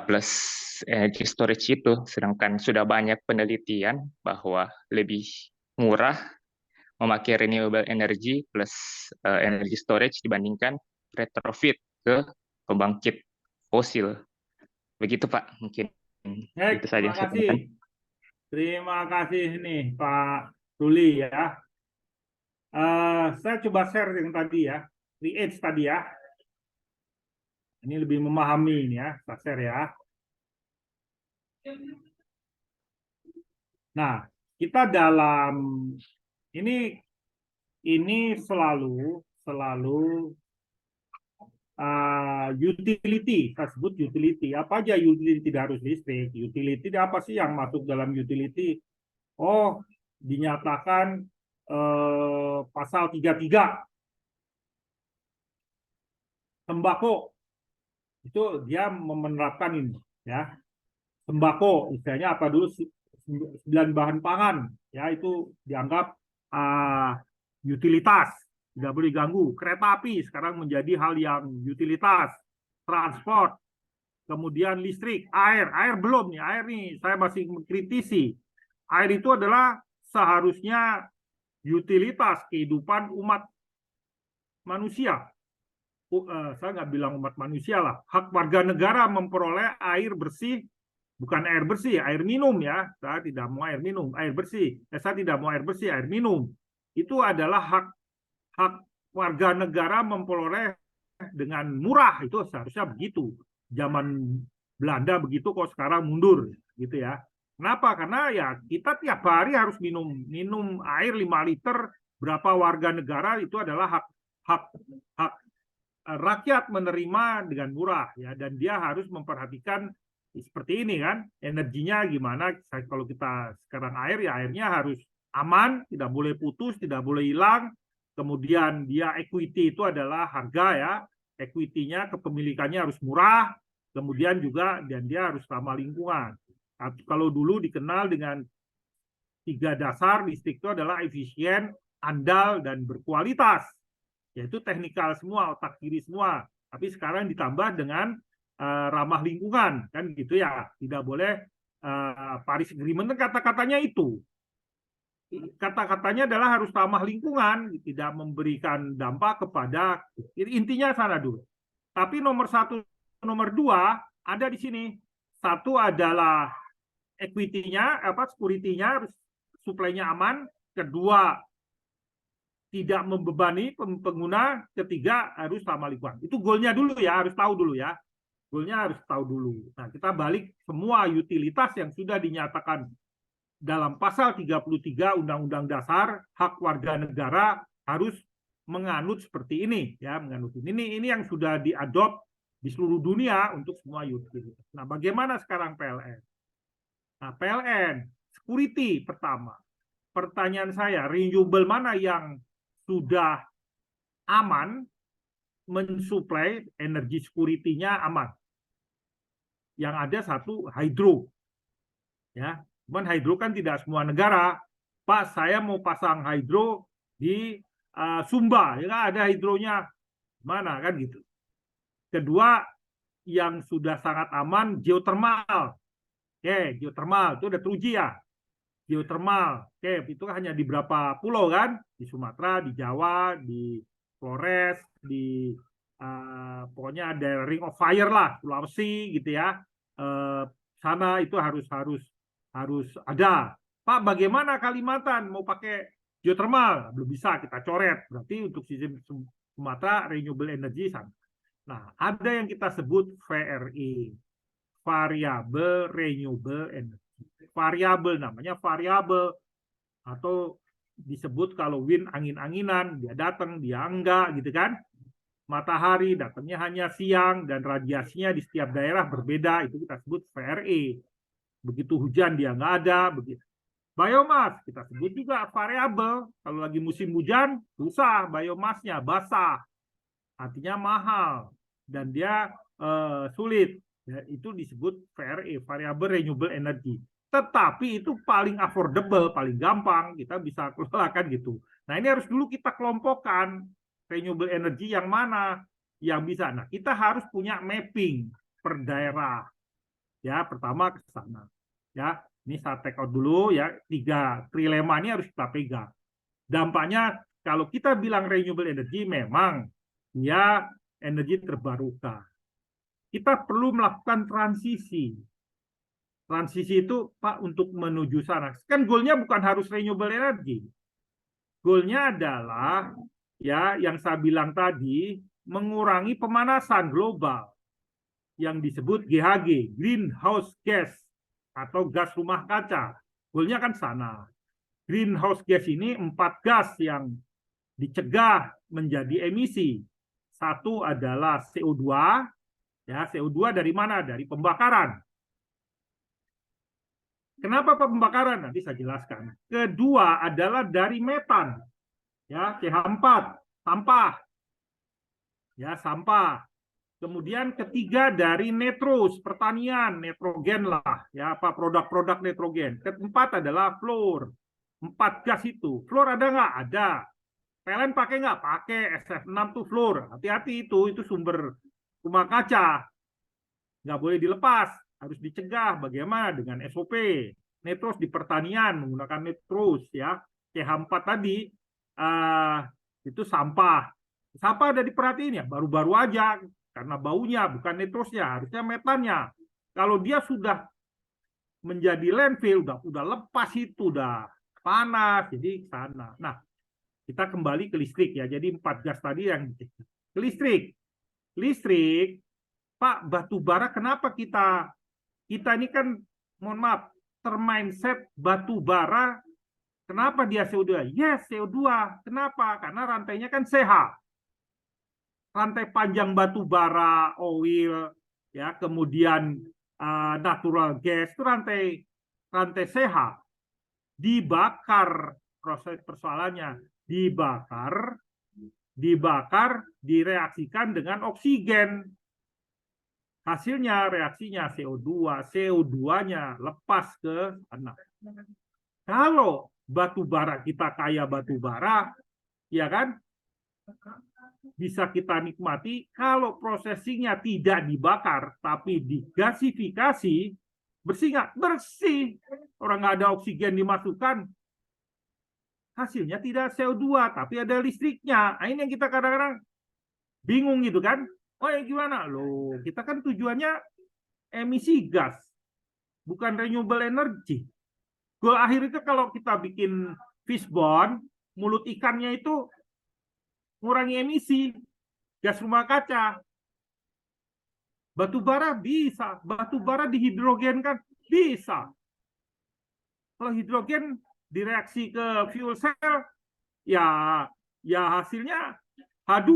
plus energy storage itu, sedangkan sudah banyak penelitian bahwa lebih murah memakai renewable energy plus energy storage dibandingkan retrofit ke pembangkit fosil. Begitu Pak, mungkin itu saja yang saya tanyakan. Terima kasih nih Pak Ruli ya. Saya coba share yang tadi ya, create tadi ya. Ini lebih memahami ini ya, saya share ya. Nah, kita dalam ini selalu utility, kita sebut utility. Apa aja utility? Tidak harus listrik. Utility apa sih yang masuk dalam utility? Oh, dinyatakan pasal 33 sembako itu dia menerapkan ini ya. Sembako istilahnya apa dulu, 9 bahan pangan ya, itu dianggap utilitas, tidak boleh diganggu. Kereta api sekarang menjadi hal yang utilitas. Transport, kemudian listrik, air belum nih, air nih saya masih mengkritisi. Air itu adalah seharusnya utilitas kehidupan umat manusia. Saya nggak bilang umat manusia lah, hak warga negara memperoleh air bersih, bukan air bersih, air minum ya. Saya tidak mau air minum, air bersih. Saya tidak mau air bersih, air minum. Itu adalah hak warga negara memperoleh dengan murah, itu seharusnya begitu. Zaman Belanda begitu, kok sekarang mundur gitu ya. Kenapa? Karena ya kita tiap hari harus minum air 5 liter. Berapa warga negara itu adalah hak rakyat menerima dengan murah ya, dan dia harus memperhatikan seperti ini kan, energinya gimana. Kalau kita sekarang air ya, airnya harus aman, tidak boleh putus, tidak boleh hilang. Kemudian dia equity itu adalah harga ya, equity-nya, kepemilikannya harus murah. Kemudian juga dan dia harus ramah lingkungan. Kalau dulu dikenal dengan 3 dasar listrik itu adalah efisien, andal, dan berkualitas. Yaitu teknikal semua, otak kiri semua. Tapi sekarang ditambah dengan ramah lingkungan, kan gitu ya. Tidak boleh Paris Agreement, kata-katanya itu. Kata-katanya adalah harus ramah lingkungan, tidak memberikan dampak kepada, intinya sana dulu. Tapi nomor 1, nomor 2 ada di sini. 1 adalah equity-nya, security-nya, supply-nya aman. Kedua, tidak membebani pengguna, ketiga harus ramah lingkungan. Itu goalnya dulu ya, harus tahu dulu ya. Goalnya harus tahu dulu. Nah, kita balik semua utilitas yang sudah dinyatakan dalam pasal 33 Undang-Undang Dasar, hak warga negara harus menganut seperti ini ya, menganut ini yang sudah diadop di seluruh dunia untuk semua utilitas. Nah, bagaimana sekarang PLN? Nah, PLN security pertama. Pertanyaan saya, renewable mana yang sudah aman mensuplai energi security-nya aman? Yang ada satu hydro. Ya, cuman hydro kan tidak semua negara. Pak, saya mau pasang hydro di Sumba, ya ada hidronya mana kan gitu. Kedua, yang sudah sangat aman geothermal. Oke, geothermal itu udah teruji ya. Geothermal, oke, itu hanya di beberapa pulau kan, di Sumatera, di Jawa, di Flores, di pokoknya ada Ring of Fire lah, Sulawesi gitu ya. Sana itu harus ada. Pak, bagaimana Kalimantan mau pakai geothermal? Belum bisa, kita coret. Berarti untuk sistem Sumatera renewable energy sana. Nah, ada yang kita sebut VRE, variable renewable energy. Variabel namanya variabel, atau disebut kalau wind angin-anginan, dia datang, dia enggak gitu kan. Matahari datangnya hanya siang dan radiasinya di setiap daerah berbeda, itu kita sebut VRE. Begitu hujan dia nggak ada, begitu. Biomas kita sebut juga variabel. Kalau lagi musim hujan susah biomasnya, basah, artinya mahal dan dia sulit. Ya, itu disebut VRE, variable renewable energy. Tetapi itu paling affordable, paling gampang kita bisa kelolakan gitu. Nah, ini harus dulu kita kelompokkan renewable energy yang mana yang bisa. Nah, kita harus punya mapping per daerah. Ya, pertama ke sana. Ya, ini saya take out dulu ya, 3 trilema ini harus kita pegang. Dampaknya kalau kita bilang renewable energy memang ya energi terbarukan. Kita perlu melakukan transisi. Transisi itu Pak untuk menuju sana. Kan goalnya bukan harus renewable energy. Goalnya adalah ya yang saya bilang tadi, mengurangi pemanasan global yang disebut GHG, greenhouse gas atau gas rumah kaca. Goalnya kan sana. Greenhouse gas ini 4 gas yang dicegah menjadi emisi. Satu adalah CO2, ya CO2 dari mana? Dari pembakaran. Kenapa pembakaran? Nanti saya jelaskan. Kedua adalah dari metan, ya CH4, sampah, ya sampah. Kemudian ketiga dari netros, pertanian, nitrogen lah, ya apa produk-produk nitrogen. Keempat adalah fluor. 4 gas itu. Fluor ada nggak? Ada. PLN pakai nggak? Pakai. SF6 tuh fluor. Hati-hati itu sumber rumah kaca. Nggak boleh dilepas. Harus dicegah. Bagaimana? Dengan SOP. Netros di pertanian menggunakan netros ya. CH4 tadi itu sampah. Sampah ada diperhatiin ya. Baru-baru aja karena baunya bukan netrosnya. Harusnya metannya. Kalau dia sudah menjadi landfill, udah lepas itu, udah panas, jadi sana. Nah, kita kembali ke listrik ya. Jadi 4 gas tadi yang ke listrik. Listrik, Pak, batu bara kenapa kita ini kan mohon maaf, termindset batu bara kenapa dia CO2? Yes, CO2. Kenapa? Karena rantainya kan sehat. Rantai panjang batu bara, oil, ya, kemudian natural gas itu rantai sehat. Dibakar, proses persoalannya dibakar, direaksikan dengan oksigen. Hasilnya reaksinya CO2-nya lepas ke tanah. Kalau batu bara kita kaya batu bara, ya kan, bisa kita nikmati. Kalau prosesinya tidak dibakar, tapi digasifikasi, bersih nggak? Bersih. Orang nggak ada oksigen dimasukkan, hasilnya tidak CO2, tapi ada listriknya. Nah, ini yang kita kadang-kadang bingung gitu kan. Oh ya gimana? Loh, kita kan tujuannya emisi gas, bukan renewable energy. Goal akhir itu kalau kita bikin fishbone, mulut ikannya itu ngurangi emisi gas rumah kaca. Batu bara bisa, batu bara dihidrogenkan bisa. Kalau hidrogen direaksi ke fuel cell, ya hasilnya H2,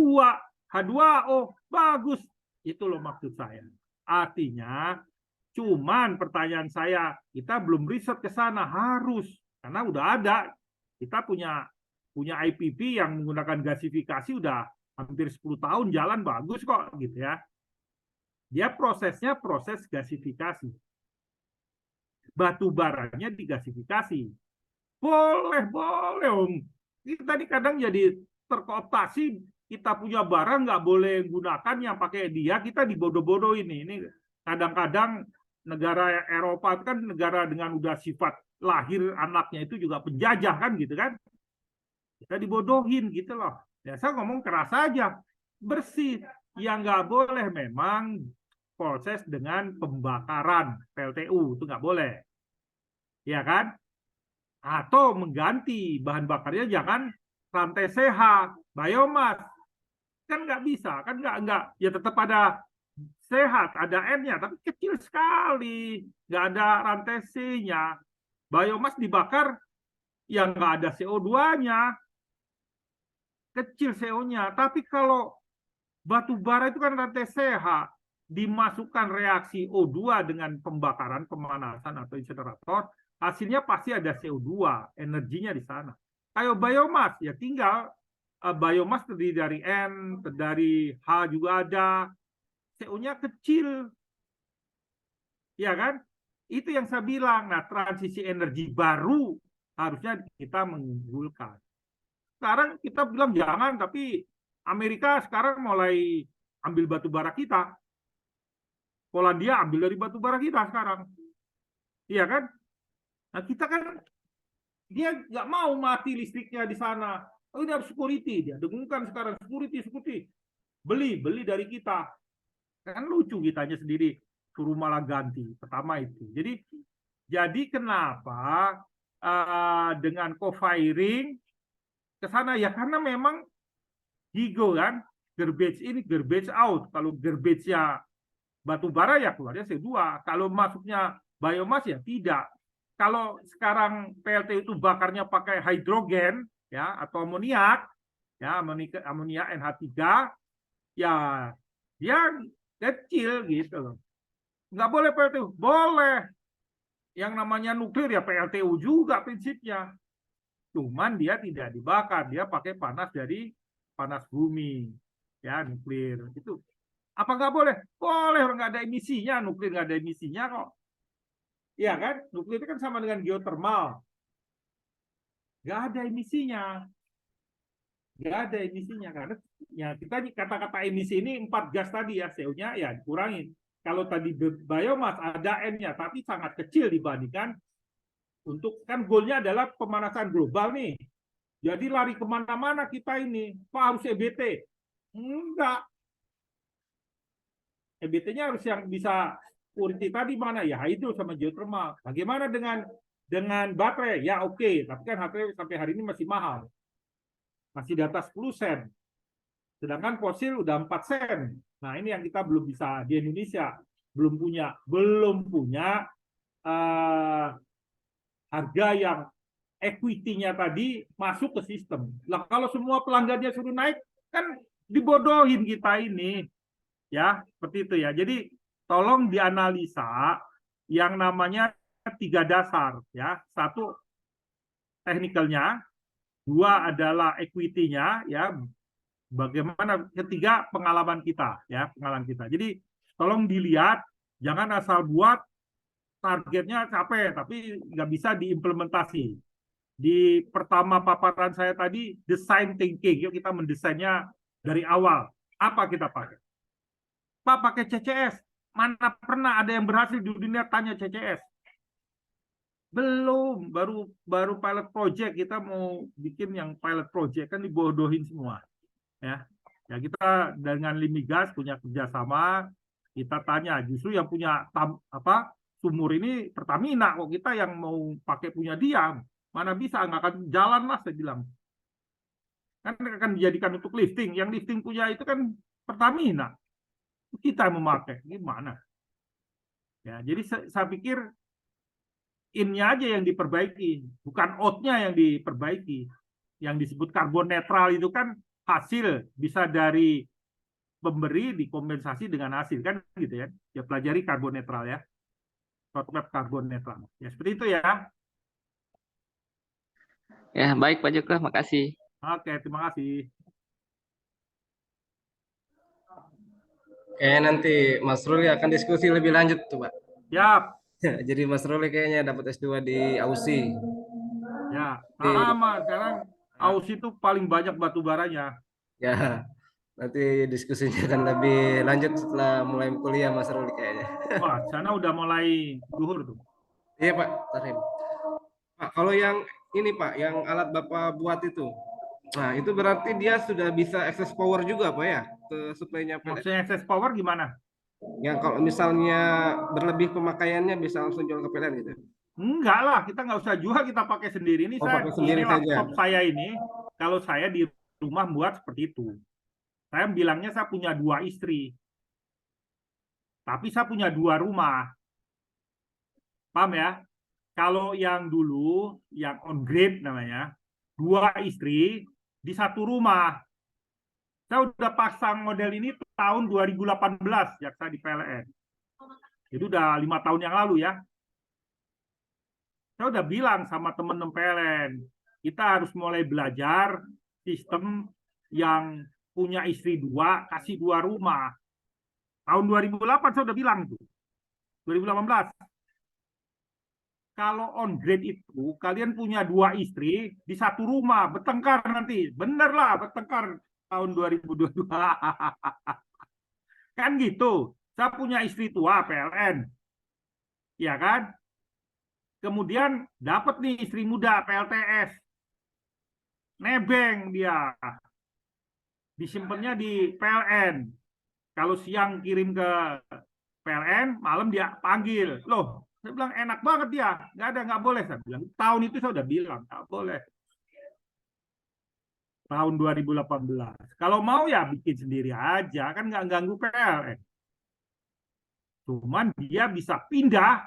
H2O, bagus. Itu loh maksud saya. Artinya, cuman pertanyaan saya, kita belum riset ke sana, harus. Karena udah ada, kita punya IPP yang menggunakan gasifikasi udah hampir 10 tahun jalan, bagus kok gitu ya. Dia prosesnya proses gasifikasi. Batu baranya digasifikasi. Boleh, Om. Kita nih kadang jadi terkooptasi, kita punya barang nggak boleh gunakan yang pakai dia, kita dibodoh-bodohin ini. Ini kadang-kadang negara Eropa kan negara dengan udah sifat lahir anaknya itu juga penjajah kan gitu kan. Kita dibodohin gitu loh. Ya saya ngomong keras aja, bersih. Yang nggak boleh memang proses dengan pembakaran PLTU, itu nggak boleh. Ya kan? Atau mengganti bahan bakarnya jangan rantai sehat, biomas. Kan nggak bisa, kan nggak, ya tetap ada sehat, ada N-nya, tapi kecil sekali, nggak ada rantai C-nya. Biomas dibakar, yang nggak ada CO2-nya, kecil CO-nya. Tapi kalau batu bara itu kan rantai sehat, dimasukkan reaksi O2 dengan pembakaran, pemanasan atau insinerator, hasilnya pasti ada CO2, energinya di sana. Kayak biomas, ya tinggal biomas terdiri dari N, dari H juga ada, CO-nya kecil. Ya kan? Itu yang saya bilang. Nah, transisi energi baru harusnya kita mengunggulkan. Sekarang kita bilang jangan, tapi Amerika sekarang mulai ambil batu bara kita. Polandia ambil dari batu bara kita sekarang. Iya kan? Nah, kita kan dia nggak mau mati listriknya di sana. Oh, ini harus security, dia dengungkan sekarang security. Beli dari kita. Kan lucu kitanya sendiri suruh malah ganti. Pertama itu. Jadi kenapa dengan co-firing ke sana ya karena memang higo kan, garbage in, garbage out. Kalau garbage-nya batu bara ya keluarnya CO2. Kalau masuknya biomas ya tidak. Kalau sekarang PLT itu bakarnya pakai hidrogen ya atau amoniak ya, amoniak NH3 ya dia kecil gitu loh. Nggak boleh PLTU, boleh. Yang namanya nuklir ya PLTU juga prinsipnya. Cuman dia tidak dibakar, dia pakai panas dari panas bumi ya nuklir itu. Apa nggak boleh? Boleh, orang nggak ada emisinya, nuklir nggak ada emisinya kok. Iya kan? Nuklir itu kan sama dengan geotermal. Nggak ada emisinya. Nggak ada emisinya. Karena ya kita kata-kata emisi ini 4 gas tadi ya, CO-nya ya dikurangin. Kalau tadi biomas ada N-nya, tapi sangat kecil dibandingkan untuk, kan goalnya adalah pemanasan global nih. Jadi lari kemana-mana kita ini. Pak harus EBT. Enggak. EBT-nya harus yang bisa purity tadi mana ya, hydro sama geothermal. Bagaimana dengan baterai? Ya oke, tapi kan baterai sampai hari ini masih mahal. Masih di atas 10 sen. Sedangkan fosil udah 4 sen. Nah, ini yang kita belum bisa di Indonesia, belum punya harga yang equity-nya tadi masuk ke sistem. Lah kalau semua pelanggannya suruh naik kan dibodohin kita ini. Ya, seperti itu ya. Jadi tolong dianalisa yang namanya 3 dasar ya. 1 teknikalnya, 2 adalah equity-nya ya. Bagaimana, ketiga pengalaman kita ya, pengalaman kita. Jadi tolong dilihat, jangan asal buat targetnya capek tapi nggak bisa diimplementasi. Di pertama paparan saya tadi design thinking, yuk kita mendesainnya dari awal. Apa kita pakai? Pak pakai CCS. Mana pernah ada yang berhasil di dunia tanya CCS? Belum, baru pilot project. Kita mau bikin yang pilot project kan dibodohin semua. Ya kita dengan Limigas punya kerjasama, kita tanya justru yang punya sumur ini Pertamina, kok kita yang mau pakai punya dia, mana bisa, nggak akan jalan lah saya bilang. kan akan dijadikan untuk lifting. Yang lifting punya itu kan Pertamina. Kita memakai gimana? Ya, jadi saya pikir in-nya aja yang diperbaiki, bukan out-nya yang diperbaiki. Yang disebut karbon netral itu kan hasil bisa dari pemberi dikompensasi dengan hasil kan gitu ya. Ya pelajari karbon netral ya. Roadmap karbon netral. Ya seperti itu ya. Ya, baik Pak Joko, makasih. Oke, terima kasih. Kayak nanti Mas Ruli akan diskusi lebih lanjut tuh, Pak. Siap. Jadi Mas Ruli kayaknya dapat S2 di AUSI. Ya, Di, sama sekarang ah, Aus itu paling banyak batu baranya. ya, nanti diskusinya akan lebih lanjut setelah mulai kuliah Mas Ruli kayaknya. Wah, sana udah mulai duhur tuh. Iya Pak, Tarim. Pak, kalau yang ini Pak, yang alat Bapak buat itu, nah itu berarti dia sudah bisa access power juga Pak ya ke suplainya PLN. Maksudnya excess power gimana? Yang kalau misalnya berlebih pemakaiannya bisa langsung jual ke PLN gitu. Enggak lah, kita nggak usah jual, kita pakai sendiri. Oh pakai sendiri saja. Laptop saya ini, kalau saya di rumah buat seperti itu. Saya bilangnya saya punya 2 istri, tapi saya punya 2 rumah. Paham ya? Kalau yang dulu, yang on grid namanya, 2 istri di 1 rumah. Saya udah pasang model ini tahun 2018 ya saya di PLN. Itu udah 5 tahun yang lalu ya. Saya udah bilang sama teman-teman PLN, kita harus mulai belajar sistem yang punya istri 2, kasih 2 rumah. Tahun 2008 saya udah bilang tuh. 2018. Kalau on grid itu kalian punya 2 istri di 1 rumah, bertengkar nanti. Bener lah bertengkar tahun 2022. Kan gitu. Saya punya istri tua PLN. Ya kan? Kemudian dapat nih istri muda PLTS. Nebeng dia. Disimpannya di PLN. Kalau siang kirim ke PLN, malam dia panggil. Loh, saya bilang enak banget dia. Nggak boleh. Saya bilang, tahun itu saya udah bilang, nggak boleh. Tahun 2018. Kalau mau ya bikin sendiri aja, kan nggak ganggu PLN. Cuman dia bisa pindah,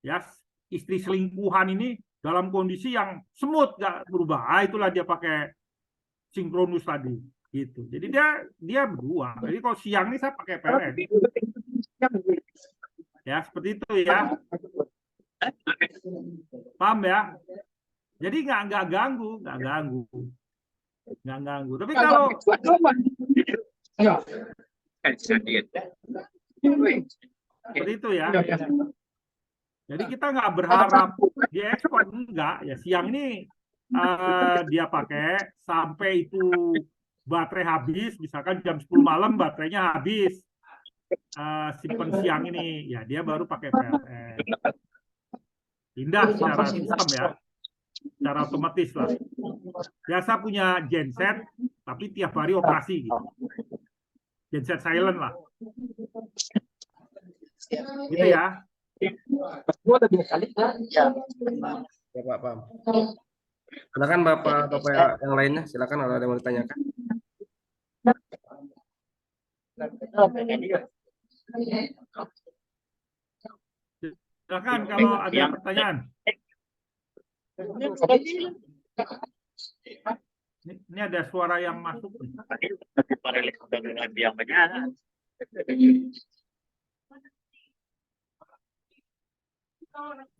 ya istri selingkuhan ini dalam kondisi yang smooth, nggak berubah. Itulah dia pakai sinkronus tadi. Gitu. Jadi dia berdua. Jadi kalau siang ini saya pakai PLN. Ya, seperti itu ya. Paham ya? Jadi nggak ganggu. Nggak ganggu. Tapi kalau seperti itu ya. Jadi kita nggak berharap diekspor, enggak. Ya siang ini dia pakai sampai itu baterai habis, misalkan jam 10 malam baterainya habis, simpen siang ini, ya dia baru pakai PLN. Pindah secara sistem ya, secara otomatis lah. Biasa punya genset, tapi tiap hari operasi gitu. Genset silent lah. Gitu ya. Ya Pak, paham. Silakan Bapak yang lainnya, silakan kalau ada yang mau ditanyakan. Silakan kalau ada pertanyaan. Ini ada suara yang masuk.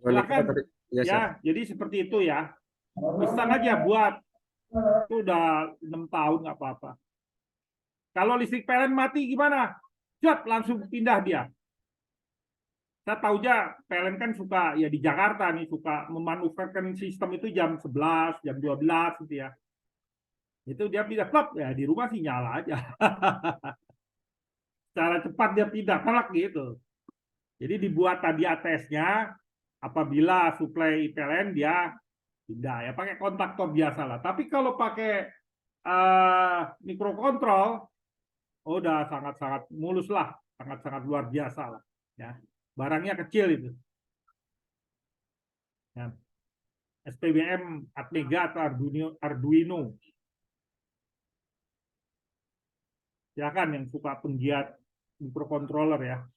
Silakan. Ya, Ya, jadi seperti itu ya. Bisa aja buat. Itu udah 6 tahun nggak apa-apa. Kalau listrik PLN mati gimana? Jat, langsung pindah dia. Saya tahu aja PLN kan suka ya di Jakarta nih suka memanuverkan sistem itu jam 11, jam 12 gitu ya. Itu dia pindah klub ya di rumah sih nyala aja. Secara cepat dia pindah telak gitu. Jadi dibuat tadi ATS-nya apabila suplai PLN dia pindah ya pakai kontaktor biasa lah. Tapi kalau pakai mikrokontrol udah sangat-sangat mulus lah, sangat-sangat luar biasa lah ya. Barangnya kecil itu. Ya. SPBM Atmega atau Arduino. Silakan yang suka penggiat microcontroller ya.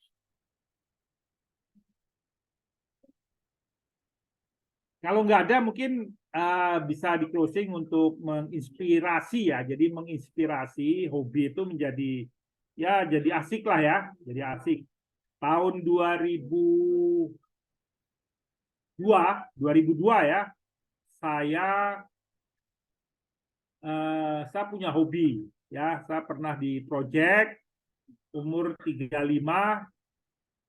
Kalau nggak ada mungkin bisa di closing untuk menginspirasi ya. Jadi menginspirasi hobi itu menjadi ya jadi asik lah ya, jadi asik. Tahun 2002 ya, saya punya hobi ya. Saya pernah di project umur 35.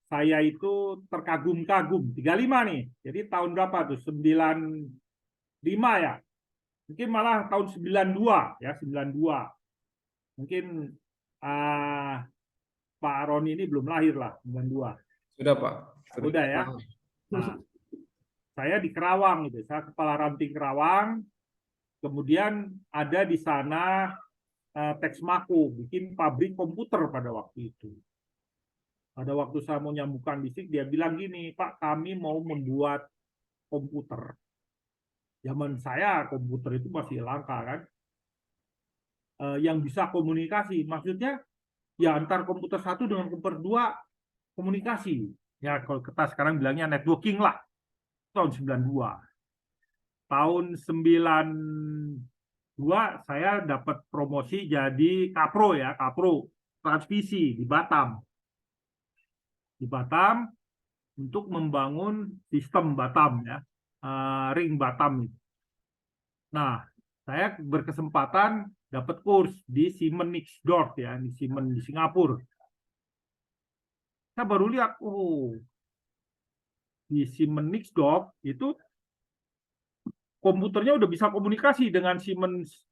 Saya itu terkagum-kagum 35 nih. Jadi tahun berapa tuh? 95 ya. Mungkin malah tahun 92 ya, 92. Mungkin Pak Roni ini belum lahir lah, 92. Sudah, Pak. Udah ya. Nah, saya di Kerawang gitu. Saya kepala ranting Kerawang. Kemudian ada di sana Texmaco bikin pabrik komputer pada waktu itu. Pada waktu saya mau nyambungkan listrik, dia bilang gini, Pak, kami mau membuat komputer. Zaman saya komputer itu masih langka kan, yang bisa komunikasi. Maksudnya ya antar komputer satu dengan komputer dua komunikasi. Ya kalau kita sekarang bilangnya networking lah. Tahun 92. Tahun 92 saya dapat promosi jadi kapro ya, kapro transmisi di Batam. Di Batam untuk membangun sistem Batam ya, ring Batam itu. Nah, saya berkesempatan dapat kurs di Siemens Nixdorf ya, di Siemens di Singapura. Saya baru lihat, oh, di Siemens Nixdorf itu komputernya udah bisa komunikasi dengan Siemens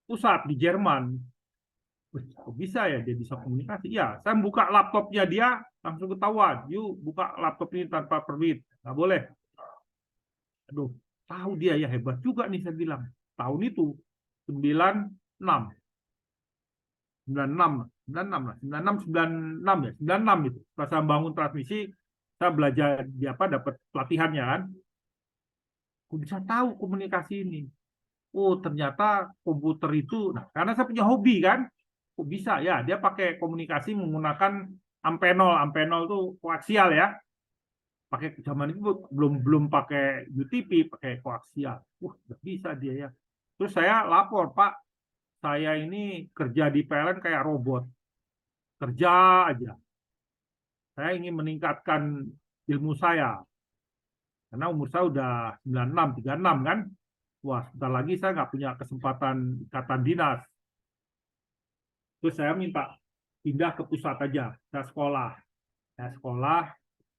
pusat di Jerman. Kok bisa ya dia bisa komunikasi? Ya, saya buka laptopnya dia langsung ketahuan. Yuk buka laptop ini tanpa permit. Nggak boleh. Aduh, tahu dia ya, hebat juga nih saya bilang. Tahun itu 96. 96 lah. 96 ya, 96 itu. Pas saya bangun transmisi, saya belajar di apa dapat pelatihannya kan. Aku bisa tahu komunikasi ini. Oh, ternyata komputer itu, nah, karena saya punya hobi kan, kok bisa ya, dia pakai komunikasi menggunakan ampenol. Ampenol itu koaksial ya. Pakai zaman itu belum pakai UTP, pakai koaksial. Nggak bisa dia ya. Terus saya lapor, Pak, saya ini kerja di PLN kayak robot. Kerja aja. Saya ingin meningkatkan ilmu saya. Karena umur saya udah 96, 36 kan. Wah, sebentar lagi saya nggak punya kesempatan ikatan dinas. Terus saya minta pindah ke pusat aja. Saya sekolah.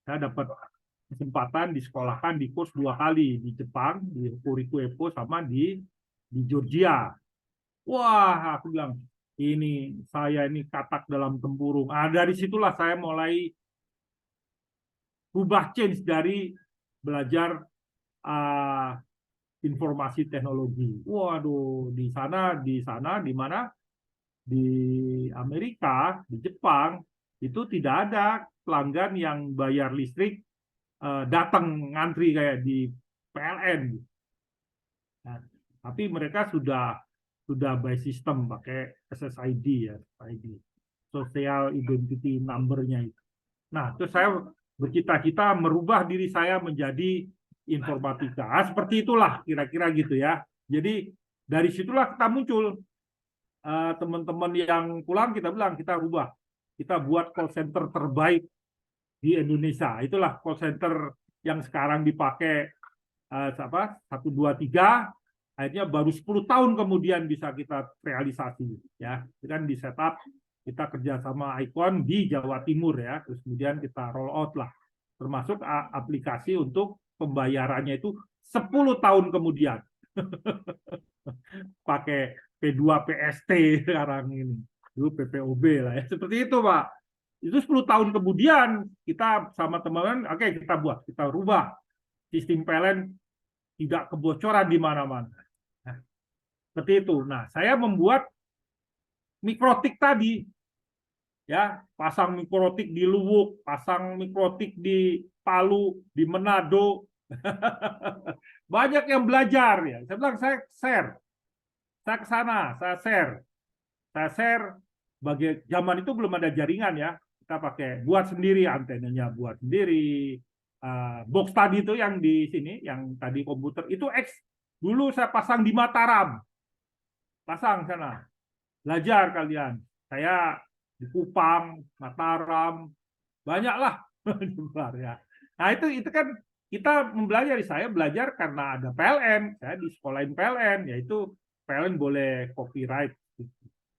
Saya dapat kesempatan disekolahkan di kurs 2 kali. Di Jepang, di Hokuriku Epo, sama di Georgia. Wah, aku bilang, saya ini katak dalam tempurung. Dari situlah saya mulai ubah change dari belajar informasi teknologi. Waduh, di mana di Amerika, di Jepang itu tidak ada pelanggan yang bayar listrik datang ngantri kayak di PLN. Nah, tapi mereka sudah by system pakai SSID ya, ID, Social Identity Number-nya itu. Nah, terus saya bercita-cita merubah diri saya menjadi informatika. Seperti itulah kira-kira gitu ya. Jadi dari situlah kita muncul. Teman-teman yang pulang kita bilang kita rubah. Kita buat call center terbaik di Indonesia. Itulah call center yang sekarang dipakai 1, 2, 3. Akhirnya baru 10 tahun kemudian bisa kita realisasi ya. Kan di setup kita kerja sama Icon di Jawa Timur ya. Terus kemudian kita roll out lah. Termasuk aplikasi untuk pembayarannya itu 10 tahun kemudian. Pakai P2 PST sekarang ini. Dulu PPOB lah ya. Seperti itu, Pak. Itu 10 tahun kemudian kita sama teman-teman, oke, kita buat, kita rubah sistem PLN tidak kebocoran di mana-mana. Nah, seperti itu. Nah, saya membuat mikrotik tadi. Ya, pasang mikrotik di Luwuk, pasang mikrotik di Palu, di Manado. Banyak yang belajar ya. Saya bilang saya share. Saya ke sana, saya share. Saya share bagi zaman itu belum ada jaringan ya. Kita pakai buat sendiri antenanya, buat sendiri. Box tadi itu yang di sini, yang tadi komputer itu dulu saya pasang di Mataram, pasang sana. Belajar kalian. Saya di Kupang, Mataram, banyaklah ya. Nah itu kan kita mempelajari. Saya belajar karena ada PLN. Saya di sekolahin PLN, yaitu PLN boleh copyright.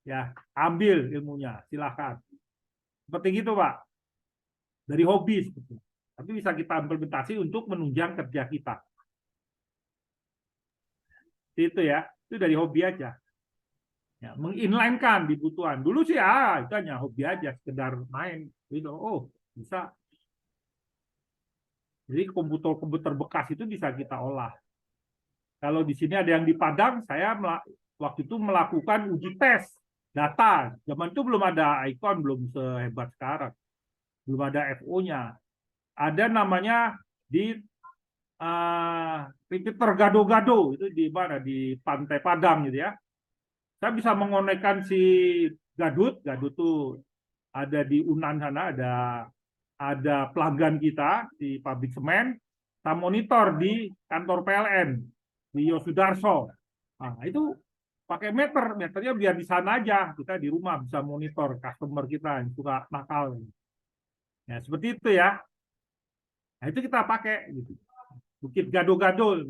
Ya, ambil ilmunya, silahkan. Seperti gitu, Pak. Dari hobi seperti itu. Tapi bisa kita implementasi untuk menunjang kerja kita. Itu ya, itu dari hobi aja. Ya, menginlinekan dibutuhan. Dulu sih itu hanya hobi aja, sekedar main gitu. Oh, bisa. Jadi komputer-komputer bekas itu bisa kita olah. Kalau di sini ada yang di Padang, saya waktu itu melakukan uji tes data. Zaman itu belum ada Icon, belum sehebat sekarang. Belum ada FO-nya. Ada namanya di repeater gado-gado, itu di mana? Di Pantai Padang gitu ya. Saya bisa mengonekkan si Gadut tuh ada di Unan sana, ada pelanggan kita di pabrik semen, kita monitor di kantor PLN di Yosudarso. Nah, itu pakai meternya biar di sana aja, kita di rumah bisa monitor customer kita yang suka nakal. Ya, seperti itu ya. Nah, itu kita pakai gitu. Bukit Gado-Gado.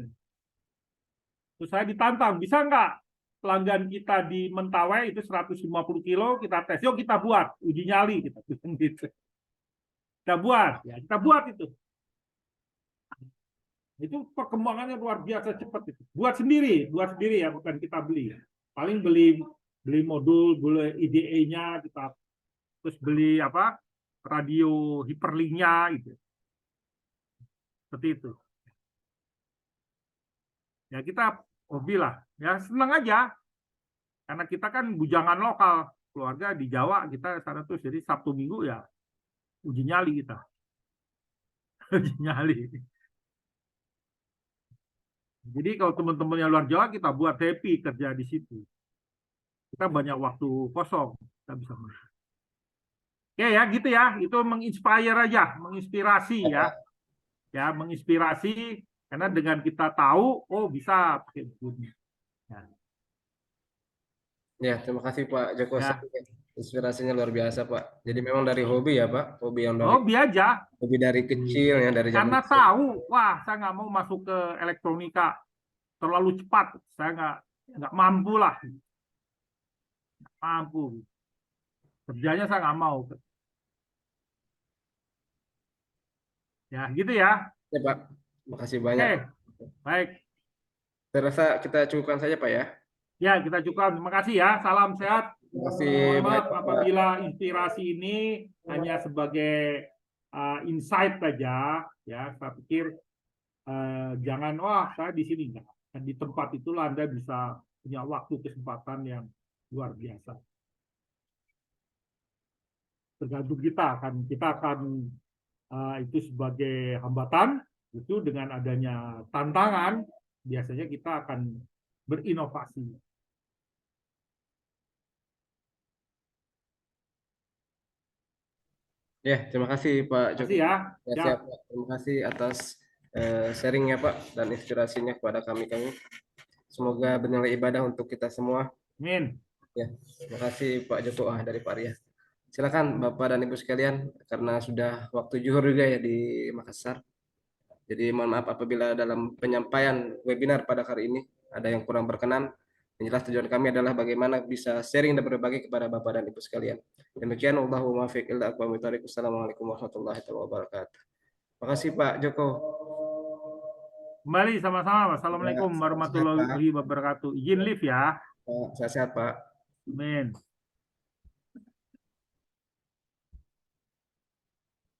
Terus saya ditantang, bisa nggak pelanggan kita di Mentawai itu 150 kilo, kita tes, yuk kita buat uji nyali, kita bilang gitu. Kita buat, ya kita buat itu. Itu perkembangannya luar biasa cepat itu. Buat sendiri ya, bukan kita beli. Paling beli modul, beli IDE-nya, kita terus beli radio hyperlink-nya gitu. Seperti itu. Ya kita hobi lah, ya senang aja. Karena kita kan bujangan lokal, keluarga di Jawa, kita sana terus, jadi Sabtu Minggu ya uji nyali kita. Uji nyali. Jadi kalau teman-teman yang luar Jawa, kita buat happy kerja di situ. Kita banyak waktu kosong, kita bisa main. Oke ya, gitu ya. Itu menginspire aja, menginspirasi ya. Ya, menginspirasi karena dengan kita tahu, oh bisa pakai begini. Ya, terima kasih Pak Joko. Ya. Inspirasinya luar biasa Pak. Jadi memang dari hobi ya Pak, hobi yang dari Hobi aja. hobi dari kecil ya, dari zaman Karena kecil. tahu, wah saya nggak mau masuk ke elektronika terlalu cepat, saya nggak mampu lah, mampu. Kerjanya saya nggak mau. Ya gitu ya. Ya Pak, terima kasih banyak. Oke, baik. Saya rasa kita cukupkan saja Pak ya. Ya kita cukup. Terima kasih ya. Salam sehat. Terima kasih Mohon banyak maaf Pak. apabila inspirasi ini hanya sebagai insight saja. Ya, saya pikir jangan wah saya di sini enggak. Di tempat itulah Anda bisa punya waktu kesempatan yang luar biasa. Tergantung kita akan itu sebagai hambatan, itu dengan adanya tantangan biasanya kita akan berinovasi. Ya, terima kasih Pak Joko. Terima kasih ya. Ya, siap, Pak. Terima kasih atas sharingnya Pak dan inspirasinya kepada kami. Semoga bernilai ibadah untuk kita semua. Amin. Ya, terima kasih Pak Joko dari Pak Arya. Silakan Bapak dan Ibu sekalian, karena sudah waktu zuhur juga ya di Makassar. Jadi mohon maaf apabila dalam penyampaian webinar pada hari ini ada yang kurang berkenan. Yang jelas tujuan kami adalah bagaimana bisa sharing dan berbagi kepada Bapak dan Ibu sekalian. Demikian, Allahumma muwaffiq ila aqwamit thoriq. Wassalamualaikum warahmatullahi wabarakatuh. Terima kasih Pak Joko. Kembali sama-sama. Assalamualaikum Ya, warahmatullahi wabarakatuh. Izin live ya. sehat-sehat Pak. Amin.